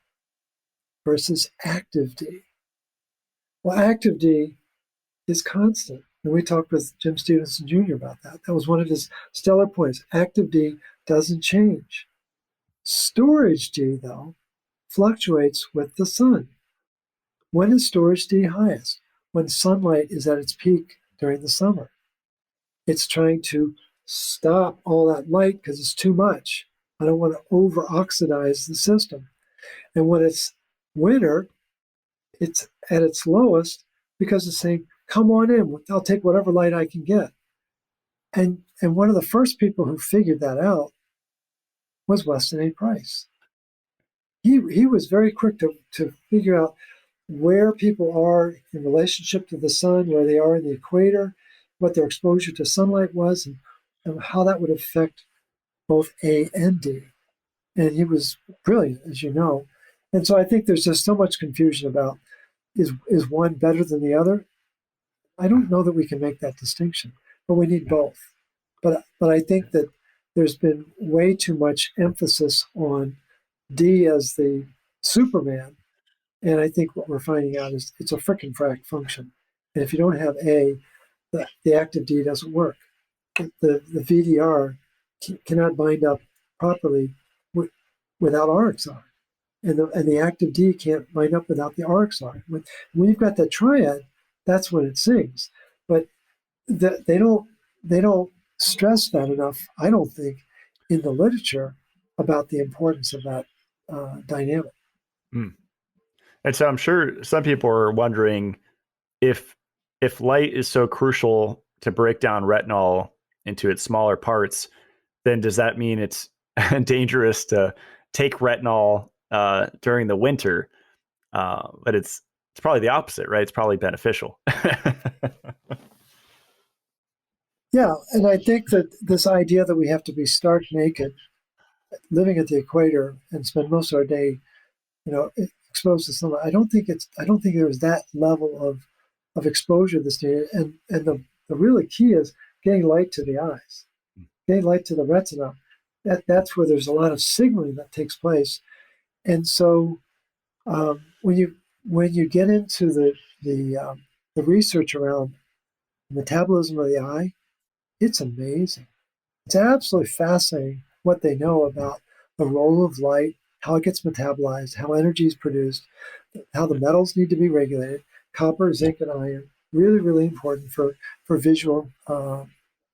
versus active D. Well, active D is constant. And we talked with Jim Stevenson Jr. about that. That was one of his stellar points. Active D doesn't change. Storage D, though, fluctuates with the sun. When is storage D highest? When sunlight is at its peak during the summer. It's trying to stop all that light because it's too much. I don't want to over-oxidize the system. And when it's winter, it's at its lowest because it's saying, come on in, I'll take whatever light I can get. And one of the first people who figured that out was Weston A. Price. He was very quick to figure out where people are in relationship to the sun, where they are in the equator, what their exposure to sunlight was, and how that would affect both A and D. And he was brilliant, as you know. And so I think there's just so much confusion about, is one better than the other? I don't know that we can make that distinction, but we need both. But I think that there's been way too much emphasis on D as the Superman. And I think what we're finding out is it's a frickin' frac function. And if you don't have A, the active D doesn't work. The VDR cannot bind up properly without RXR. And the active D can't bind up without the RXR. When you've got that triad, that's when it sings. But they don't stress that enough, I don't think, in the literature about the importance of that dynamic. Mm. And so I'm sure some people are wondering if light is so crucial to break down retinol into its smaller parts, then does that mean it's dangerous to take retinol during the winter? But it's probably the opposite, right? It's probably beneficial. Yeah, and I think that this idea that we have to be stark naked, living at the equator, and spend most of our day, exposed to sunlight, I don't think there's that level of exposure that's needed. And the really key is getting light to the eyes, getting light to the retina. That's where there's a lot of signaling that takes place. And so when you get into the research around metabolism of the eye, It's amazing. It's absolutely fascinating what they know about the role of light, how it gets metabolized, how energy is produced, how the metals need to be regulated. Copper, zinc, and iron, really, really important for visual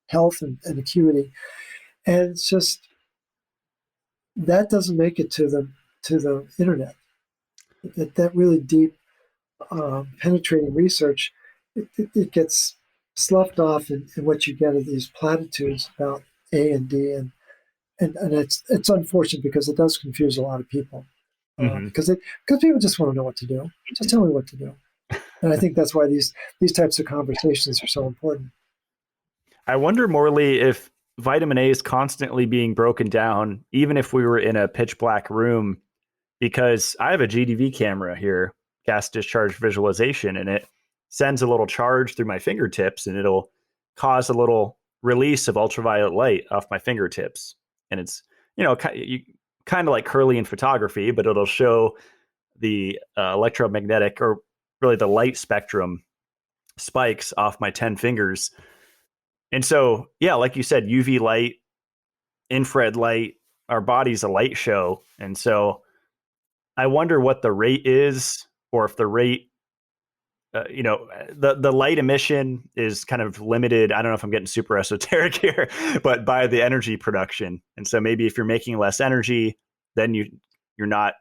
health and acuity. And it's just that doesn't make it to the internet. That really deep, penetrating research, it gets sloughed off in what you get are these platitudes about A and D, and it's unfortunate because it does confuse a lot of people, Hmm. because people just want to know what to do. Just tell me what to do, and I think that's why these types of conversations are so important. I wonder, Morley, if vitamin A is constantly being broken down, even if we were in a pitch black room, because I have a GDV camera here, gas discharge visualization, and it sends a little charge through my fingertips and it'll cause a little release of ultraviolet light off my fingertips. And it's, kind of like Curly in photography, but it'll show the electromagnetic or really the light spectrum spikes off my 10 fingers. And so, yeah, like you said, UV light, infrared light, our body's a light show. And so I wonder what the rate is, or if the rate, the light emission is kind of limited. I don't know if I'm getting super esoteric here, but by the energy production. And so maybe if you're making less energy, then you're not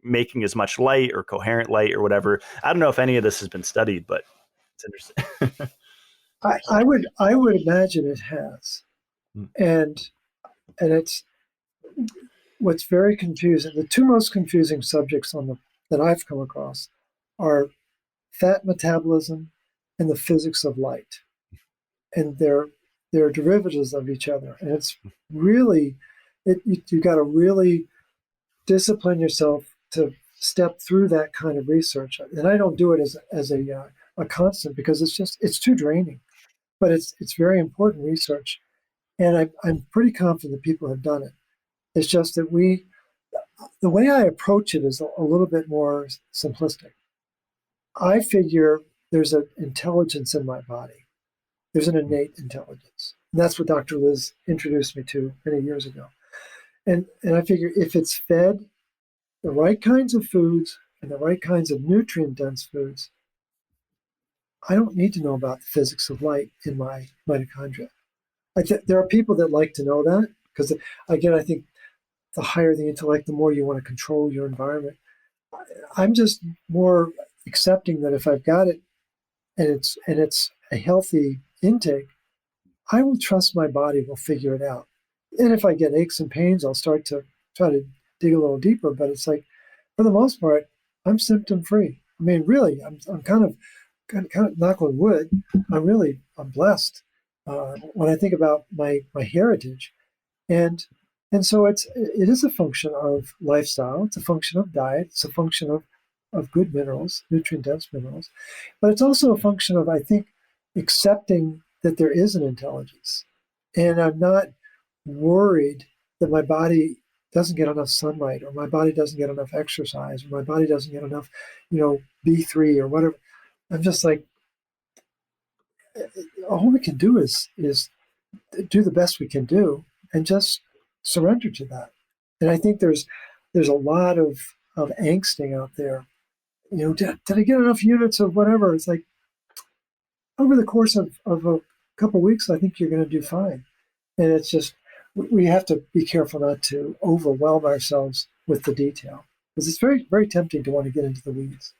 making as much light or coherent light or whatever. I don't know if any of this has been studied, but it's interesting. I would imagine it has, and it's what's very confusing. The two most confusing subjects that I've come across are fat metabolism and the physics of light, and they're derivatives of each other. And it's really you got to really discipline yourself to step through that kind of research. And I don't do it as a constant because it's too draining. But it's very important research, and I'm pretty confident that people have done it. It's just that the way I approach it is a little bit more simplistic. I figure there's an intelligence in my body. There's an innate intelligence. And that's what Dr. Liz introduced me to many years ago. And I figure if it's fed the right kinds of foods and the right kinds of nutrient dense foods, I don't need to know about the physics of light in my mitochondria. There are people that like to know that because, again, I think the higher the intellect, the more you want to control your environment. I'm just more accepting that if I've got it and it's a healthy intake, I will trust my body will figure it out. And if I get aches and pains, I'll start to try to dig a little deeper. But it's like, for the most part, I'm symptom free. I mean, really, I'm kind of knock on wood. I'm blessed when I think about my heritage, and so it is a function of lifestyle. It's a function of diet. It's a function of good minerals, nutrient dense minerals, but it's also a function of, I think, accepting that there is an intelligence, and I'm not worried that my body doesn't get enough sunlight, or my body doesn't get enough exercise, or my body doesn't get enough, B3 or whatever. I'm just like, all we can do is do the best we can do and just surrender to that. And I think there's a lot of angsting out there. Did I get enough units of whatever? It's like, over the course of a couple of weeks, I think you're going to do fine. And it's just, we have to be careful not to overwhelm ourselves with the detail, because it's very, very tempting to want to get into the weeds.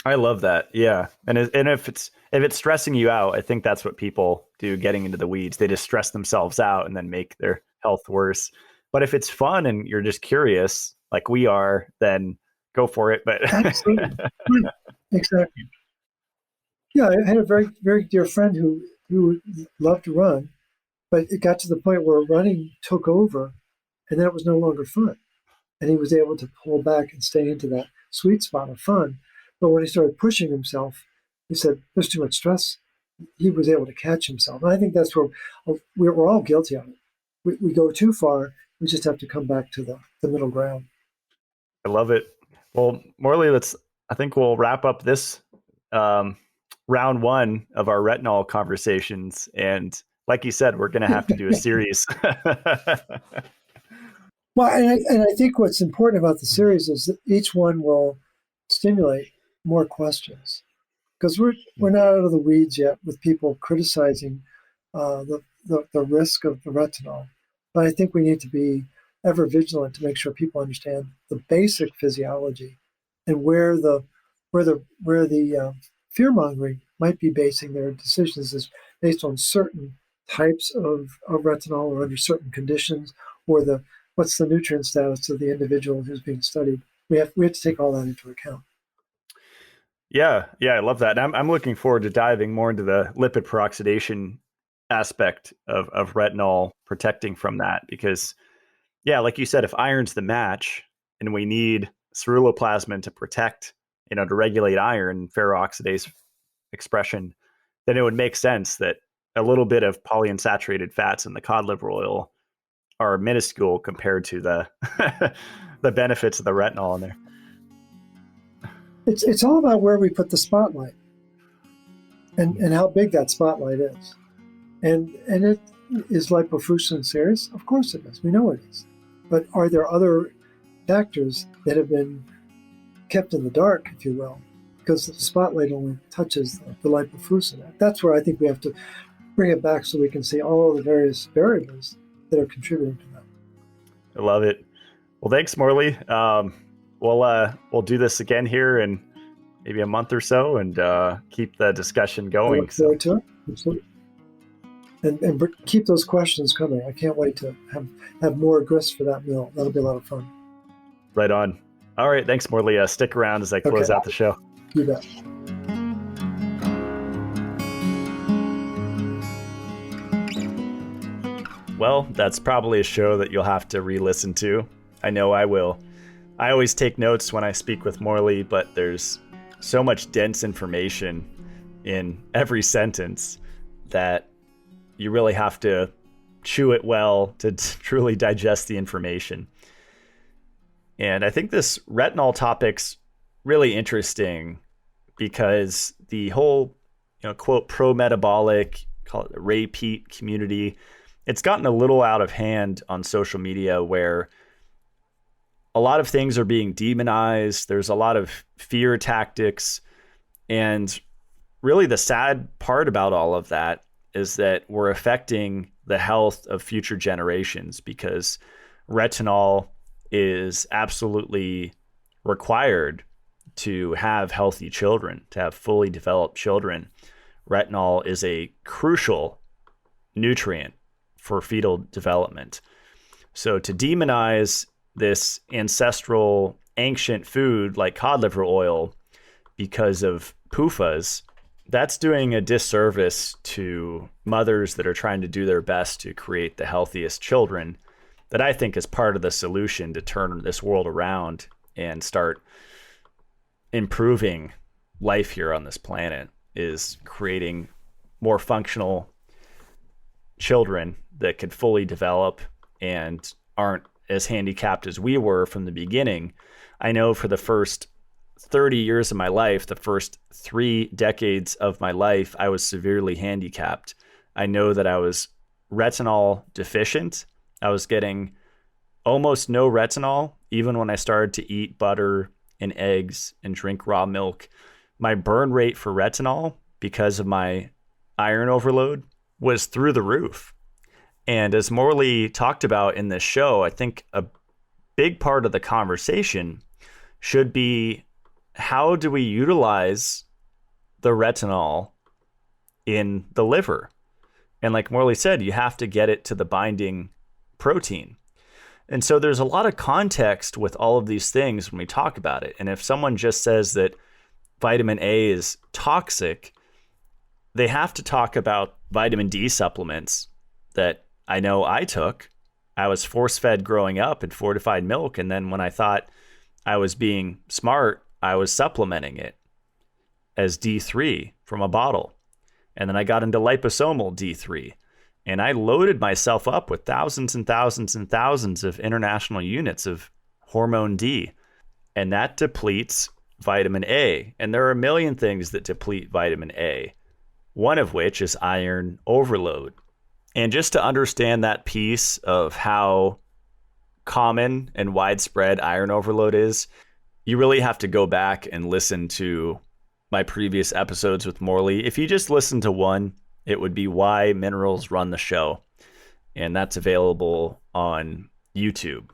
I love that. Yeah. And if it's stressing you out, I think that's what people do, getting into the weeds. They just stress themselves out and then make their health worse. But if it's fun and you're just curious, like we are, then go for it. But Absolutely. Right. Exactly. Yeah, I had a very, very dear friend who loved to run, but it got to the point where running took over, and then it was no longer fun. And he was able to pull back and stay into that sweet spot of fun. But when he started pushing himself, he said, there's too much stress. He was able to catch himself. And I think that's where we're all guilty of it. We go too far. We just have to come back to the middle ground. I love it. Well, Morley, I think we'll wrap up this round one of our retinol conversations. And like you said, we're going to have to do a series. Well, and I think what's important about the series is that each one will stimulate more questions, because we're not out of the weeds yet with people criticizing the risk of the retinol. But I think we need to be ever vigilant to make sure people understand the basic physiology and where the fear mongering might be basing their decisions is based on certain types of retinol or under certain conditions, or what's the nutrient status of the individual who's being studied. We have to take all that into account. Yeah, I love that. I'm looking forward to diving more into the lipid peroxidation aspect of retinol, protecting from that, because yeah, like you said, if iron's the match and we need ceruloplasmin to protect, to regulate iron ferroxidase expression, then it would make sense that a little bit of polyunsaturated fats in the cod liver oil are minuscule compared to the the benefits of the retinol in there. It's all about where we put the spotlight and how big that spotlight is. And it is lipofuscin serious? Of course it is. We know it is. But are there other factors that have been kept in the dark, if you will, because the spotlight only touches the lipofuscin? That's where I think we have to bring it back so we can see all the various variables that are contributing to that. I love it. Well, thanks, Morley. We'll do this again here in maybe a month or so and keep the discussion going. I look forward to it. Absolutely. And keep those questions coming. I can't wait to have more grist for that meal. That'll be a lot of fun. Right on. All right. Thanks, Morley. Stick around as I close out the show. You bet. Well, that's probably a show that you'll have to re-listen to. I know I will. I always take notes when I speak with Morley, but there's so much dense information in every sentence that you really have to chew it well to truly digest the information. And I think this retinol topic's really interesting because the whole, quote, pro-metabolic, call it the Ray Peat community, it's gotten a little out of hand on social media where a lot of things are being demonized. There's a lot of fear tactics. And really the sad part about all of that is that we're affecting the health of future generations, because retinol is absolutely required to have healthy children, to have fully developed children. Retinol is a crucial nutrient for fetal development. So to demonize this ancestral ancient food like cod liver oil because of PUFAs, that's doing a disservice to mothers that are trying to do their best to create the healthiest children, that I think is part of the solution to turn this world around and start improving life here on this planet, is creating more functional children that could fully develop and aren't as handicapped as we were from the beginning. I know for the first 30 years of my life, the first 3 decades of my life, I was severely handicapped. I know that I was retinol deficient. I was getting almost no retinol, even when I started to eat butter and eggs and drink raw milk. My burn rate for retinol, because of my iron overload, was through the roof. And as Morley talked about in this show, I think a big part of the conversation should be, how do we utilize the retinol in the liver? And like Morley said, you have to get it to the binding protein. And so there's a lot of context with all of these things when we talk about it. And if someone just says that vitamin A is toxic, they have to talk about vitamin D supplements that I know I took. I was force-fed growing up in fortified milk. And then when I thought I was being smart, I was supplementing it as D3 from a bottle. And then I got into liposomal D3. And I loaded myself up with thousands and thousands and thousands of international units of hormone D. And that depletes vitamin A. And there are a million things that deplete vitamin A, one of which is iron overload. And just to understand that piece of how common and widespread iron overload is, you really have to go back and listen to my previous episodes with Morley. If you just listen to one, it would be Why Minerals Run the Show. And that's available on YouTube.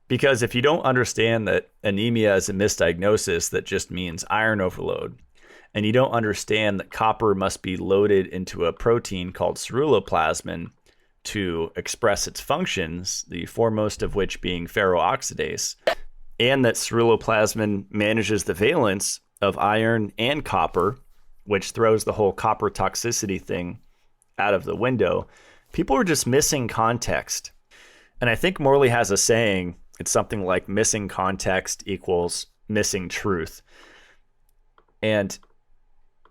Because if you don't understand that anemia is a misdiagnosis that just means iron overload, and you don't understand that copper must be loaded into a protein called ceruloplasmin to express its functions, the foremost of which being ferroxidase, and that ceruloplasmin manages the valence of iron and copper, which throws the whole copper toxicity thing out of the window, people are just missing context. And I think Morley has a saying, it's something like missing context equals missing truth. And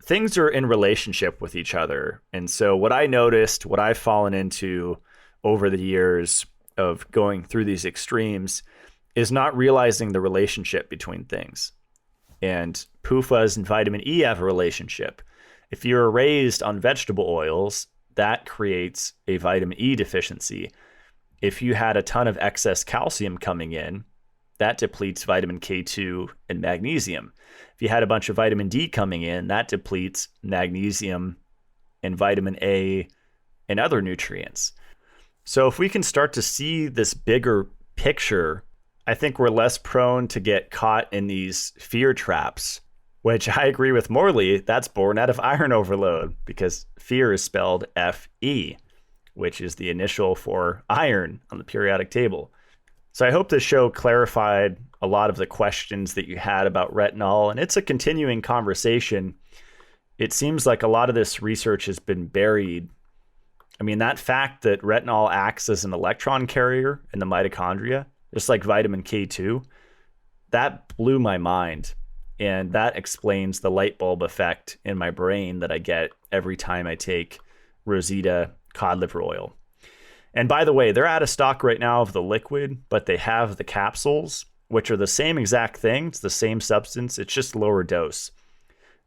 things are in relationship with each other. And so what I noticed, what I've fallen into over the years of going through these extremes is not realizing the relationship between things. And PUFAs and vitamin E have a relationship. If you're raised on vegetable oils, that creates a vitamin E deficiency. If you had a ton of excess calcium coming in, that depletes vitamin K2 and magnesium. If you had a bunch of vitamin D coming in, that depletes magnesium and vitamin A and other nutrients. So if we can start to see this bigger picture, I think we're less prone to get caught in these fear traps, which I agree with Morley, that's born out of iron overload because fear is spelled Fe, which is the initial for iron on the periodic table. So I hope this show clarified a lot of the questions that you had about retinol, and it's a continuing conversation. It seems like a lot of this research has been buried. I mean, that fact that retinol acts as an electron carrier in the mitochondria, just like vitamin K2, that blew my mind. And that explains the light bulb effect in my brain that I get every time I take Rosita cod liver oil. And by the way, they're out of stock right now of the liquid, but they have the capsules, which are the same exact thing. It's the same substance. It's just lower dose.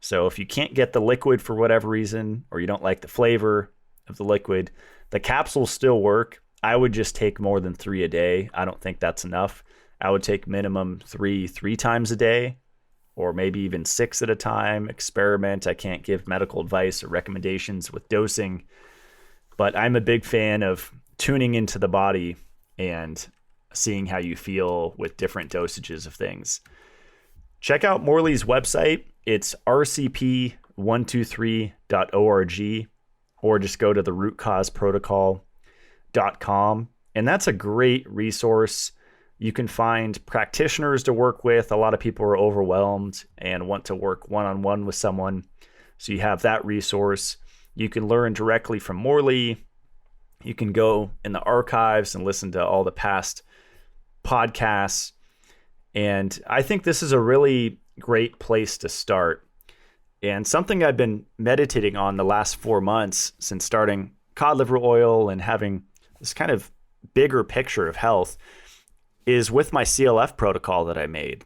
So if you can't get the liquid for whatever reason, or you don't like the flavor of the liquid, the capsules still work. I would just take more than 3 a day. I don't think that's enough. I would take minimum three times a day, or maybe even 6 at a time. Experiment. I can't give medical advice or recommendations with dosing, but I'm a big fan of tuning into the body and seeing how you feel with different dosages of things. Check out Morley's website. It's rcp123.org, or just go to the rootcauseprotocol.com. And that's a great resource. You can find practitioners to work with. A lot of people are overwhelmed and want to work one-on-one with someone. So you have that resource. You can learn directly from Morley. You can go in the archives and listen to all the past podcasts. And I think this is a really great place to start. And something I've been meditating on the last 4 months since starting cod liver oil and having this kind of bigger picture of health is with my CLF protocol that I made.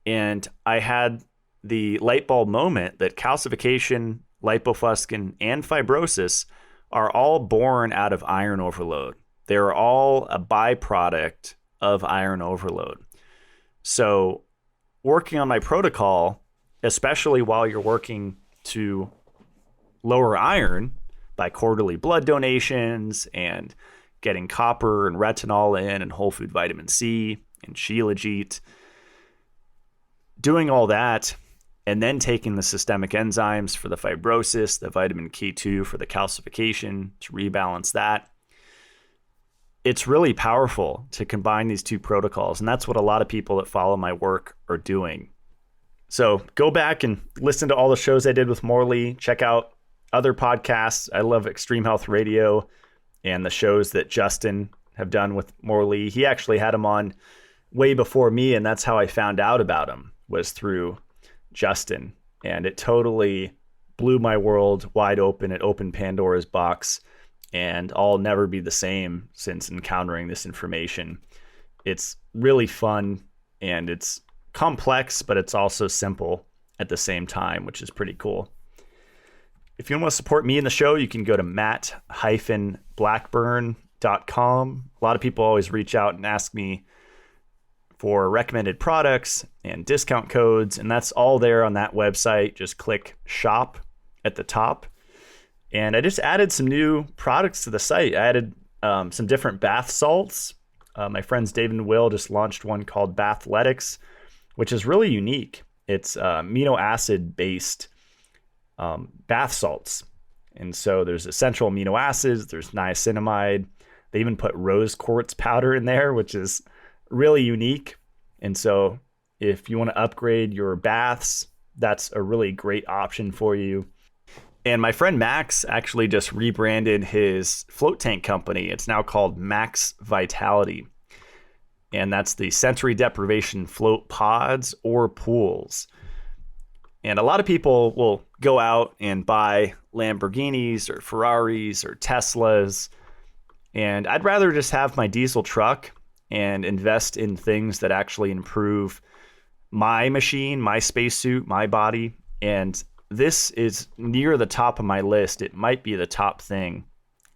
And I had the light bulb moment that calcification, lipofuscin, and fibrosis are all born out of iron overload. They're all a byproduct of iron overload. So working on my protocol, especially while you're working to lower iron by quarterly blood donations and getting copper and retinol in and whole food vitamin C and shilajit, doing all that, and then taking the systemic enzymes for the fibrosis, the vitamin K2 for the calcification to rebalance that. It's really powerful to combine these two protocols. And that's what a lot of people that follow my work are doing. So go back and listen to all the shows I did with Morley. Check out other podcasts. I love Extreme Health Radio and the shows that Justin have done with Morley. He actually had him on way before me. And that's how I found out about him, was through Justin, and it totally blew my world wide open. It opened Pandora's box, and I'll never be the same since encountering this information. It's really fun, and it's complex, but it's also simple at the same time, which is pretty cool. If you want to support me in the show, you can go to matt-blackburn.com. A lot of people always reach out and ask me for recommended products and discount codes, and that's all there on that website. Just click shop at the top. And I just added some new products to the site. I added some different bath salts. My friends Dave and Will just launched one called Bathletics, which is really unique. It's amino acid based bath salts. And so there's essential amino acids, there's niacinamide. They even put rose quartz powder in there, which is really unique. And so if you want to upgrade your baths, that's a really great option for you. And my friend Max actually just rebranded his float tank company. It's now called Max Vitality. And that's the sensory deprivation float pods or pools. And a lot of people will go out and buy Lamborghinis or Ferraris or Teslas. And I'd rather just have my diesel truck and invest in things that actually improve my machine, my spacesuit, my body. And this is near the top of my list. It might be the top thing,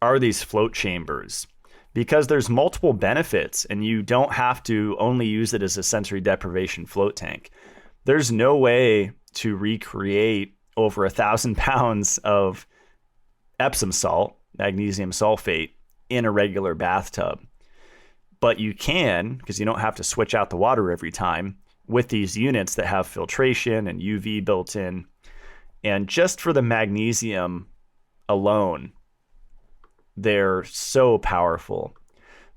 are these float chambers, because there's multiple benefits and you don't have to only use it as a sensory deprivation float tank. There's no way to recreate over 1,000 pounds of Epsom salt, magnesium sulfate, in a regular bathtub. But you can, because you don't have to switch out the water every time, with these units that have filtration and UV built in. And just for the magnesium alone, they're so powerful.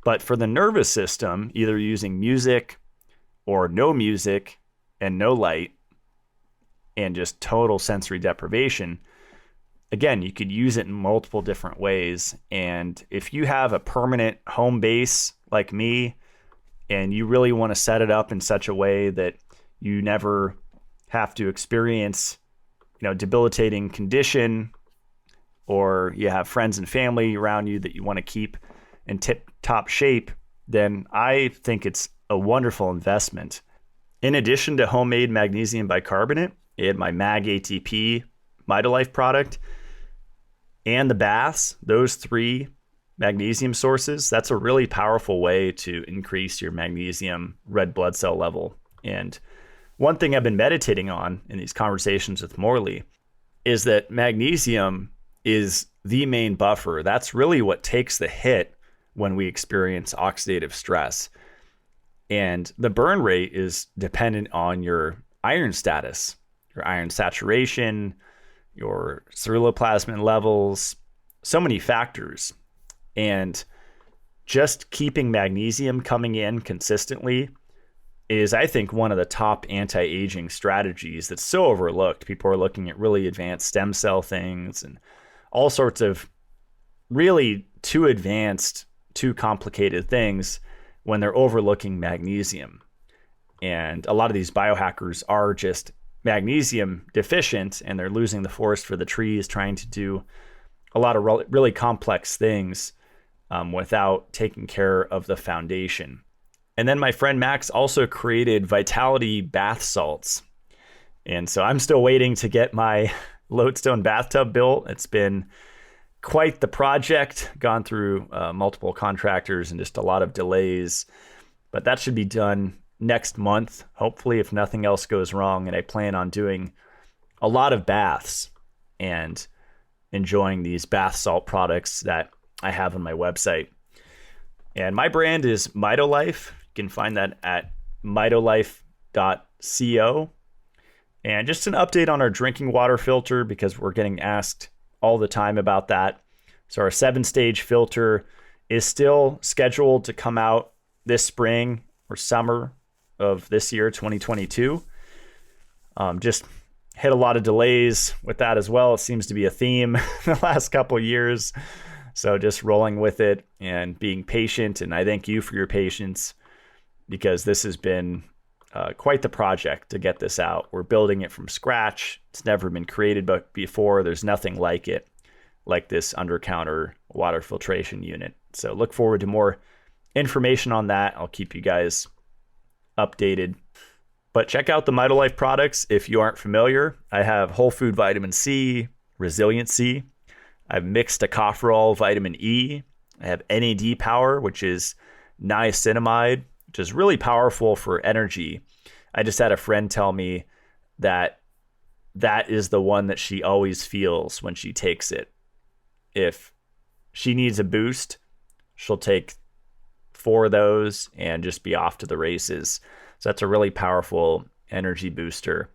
But for the nervous system, either using music or no music and no light and just total sensory deprivation, again, you could use it in multiple different ways. And if you have a permanent home base like me, and you really want to set it up in such a way that you never have to experience, debilitating condition, or you have friends and family around you that you want to keep in tip-top shape, then I think it's a wonderful investment. In addition to homemade magnesium bicarbonate, I had my Mag ATP Mitolife product and the baths, those three magnesium sources. That's a really powerful way to increase your magnesium red blood cell level. And one thing I've been meditating on in these conversations with Morley is that magnesium is the main buffer. That's really what takes the hit when we experience oxidative stress. And the burn rate is dependent on your iron status, your iron saturation, your ceruloplasmin levels, so many factors. And just keeping magnesium coming in consistently is, I think, one of the top anti-aging strategies that's so overlooked. People are looking at really advanced stem cell things and all sorts of really too advanced, too complicated things when they're overlooking magnesium. And a lot of these biohackers are just magnesium deficient, and they're losing the forest for the trees, trying to do a lot of really complex things without taking care of the foundation. And then my friend Max also created Vitality bath salts. And so I'm still waiting to get my Lodestone bathtub built. It's been quite the project, gone through multiple contractors and just a lot of delays. But that should be done next month, hopefully, if nothing else goes wrong. And I plan on doing a lot of baths and enjoying these bath salt products that I have on my website. And my brand is Mitolife. You can find that at mitolife.co. And just an update on our drinking water filter, because we're getting asked all the time about that. So our 7-stage filter is still scheduled to come out this spring or summer of this year, 2022. Just hit a lot of delays with that as well. It seems to be a theme the last couple of years. So just rolling with it and being patient. And I thank you for your patience, because this has been quite the project to get this out. We're building it from scratch. It's never been created before. There's nothing like it, like this under-counter water filtration unit. So look forward to more information on that. I'll keep you guys updated. But check out the Mitolife products if you aren't familiar. I have whole food vitamin C, resiliency. I've mixed tocopherol vitamin E. I have NAD power, which is niacinamide, which is really powerful for energy. I just had a friend tell me that that is the one that she always feels when she takes it. If she needs a boost, she'll take 4 of those and just be off to the races. So that's a really powerful energy booster.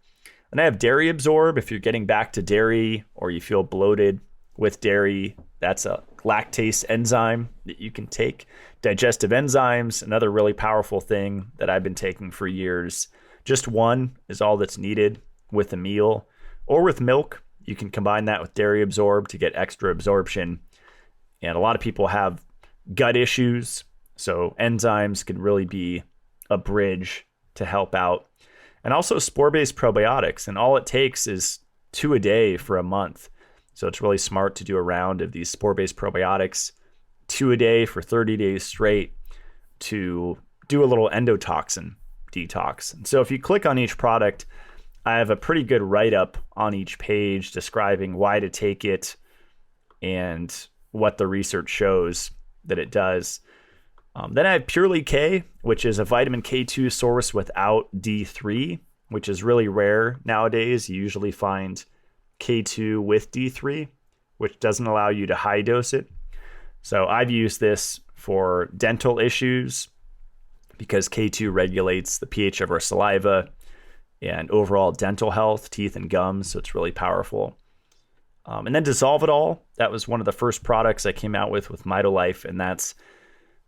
And I have Dairy Absorb. If you're getting back to dairy or you feel bloated with dairy, that's a lactase enzyme that you can take. Digestive enzymes, another really powerful thing that I've been taking for years. Just one is all that's needed with a meal or with milk. You can combine that with Dairy Absorb to get extra absorption. And a lot of people have gut issues, so enzymes can really be a bridge to help out. And also spore-based probiotics, and all it takes is 2 a day for a month. So it's really smart to do a round of these spore-based probiotics, 2 a day for 30 days straight to do a little endotoxin detox. And so if you click on each product, I have a pretty good write-up on each page describing why to take it and what the research shows that it does. Then I have Purely K, which is a vitamin K2 source without D3, which is really rare nowadays. You usually find K2 with D3, which doesn't allow you to high dose it. So I've used this for dental issues because K2 regulates the pH of our saliva and overall dental health, teeth and gums. So it's really powerful. And then Dissolve It All. That was one of the first products I came out with Mitolife, and that's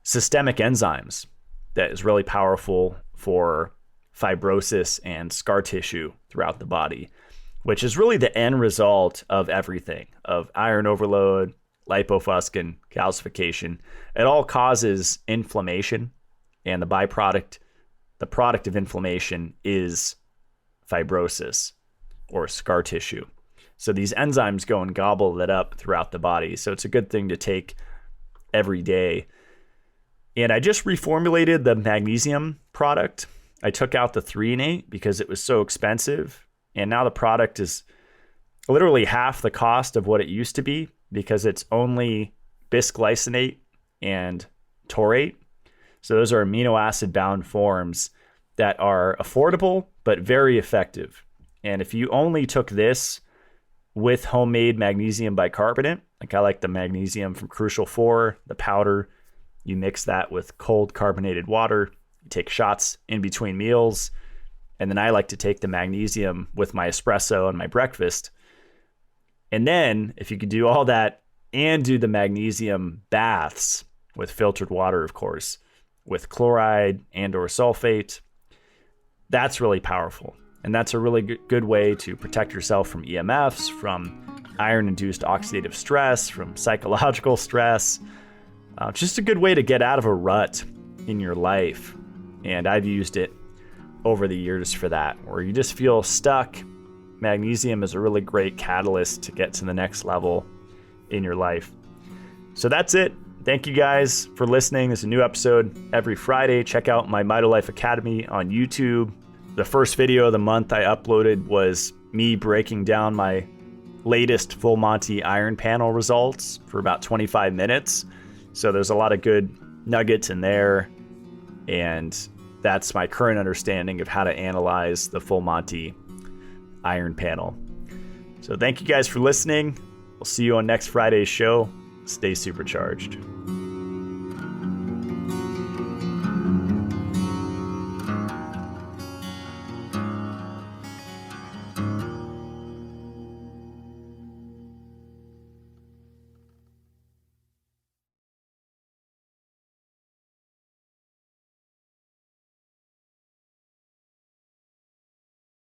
systemic enzymes that is really powerful for fibrosis and scar tissue throughout the body, which is really the end result of everything, of iron overload, lipofuscin, calcification. It all causes inflammation, and the product of inflammation is fibrosis or scar tissue. So these enzymes go and gobble that up throughout the body. So it's a good thing to take every day. And I just reformulated the magnesium product. I took out the 3 in 8 because it was so expensive. And now the product is literally half the cost of what it used to be because it's only bisglycinate and taurate. So those are amino acid bound forms that are affordable but very effective. And if you only took this with homemade magnesium bicarbonate, like I like the magnesium from Crucial 4, the powder, you mix that with cold carbonated water, you take shots in between meals, and then I like to take the magnesium with my espresso and my breakfast. And then if you could do all that and do the magnesium baths with filtered water, of course, with chloride and or sulfate, that's really powerful. And that's a really good way to protect yourself from EMFs, from iron-induced oxidative stress, from psychological stress. Just a good way to get out of a rut in your life. And I've used it over the years for that, where you just feel stuck. Magnesium is a really great catalyst to get to the next level in your life. So that's it. Thank you guys for listening. There's a new episode every Friday. Check out my Mitolife Academy on YouTube. The first video of the month I uploaded was me breaking down my latest full Monty iron panel results for about 25 minutes. So there's a lot of good nuggets in there. And that's my current understanding of how to analyze the full Monty iron panel. So thank you guys for listening. We'll see you on next Friday's show. Stay supercharged.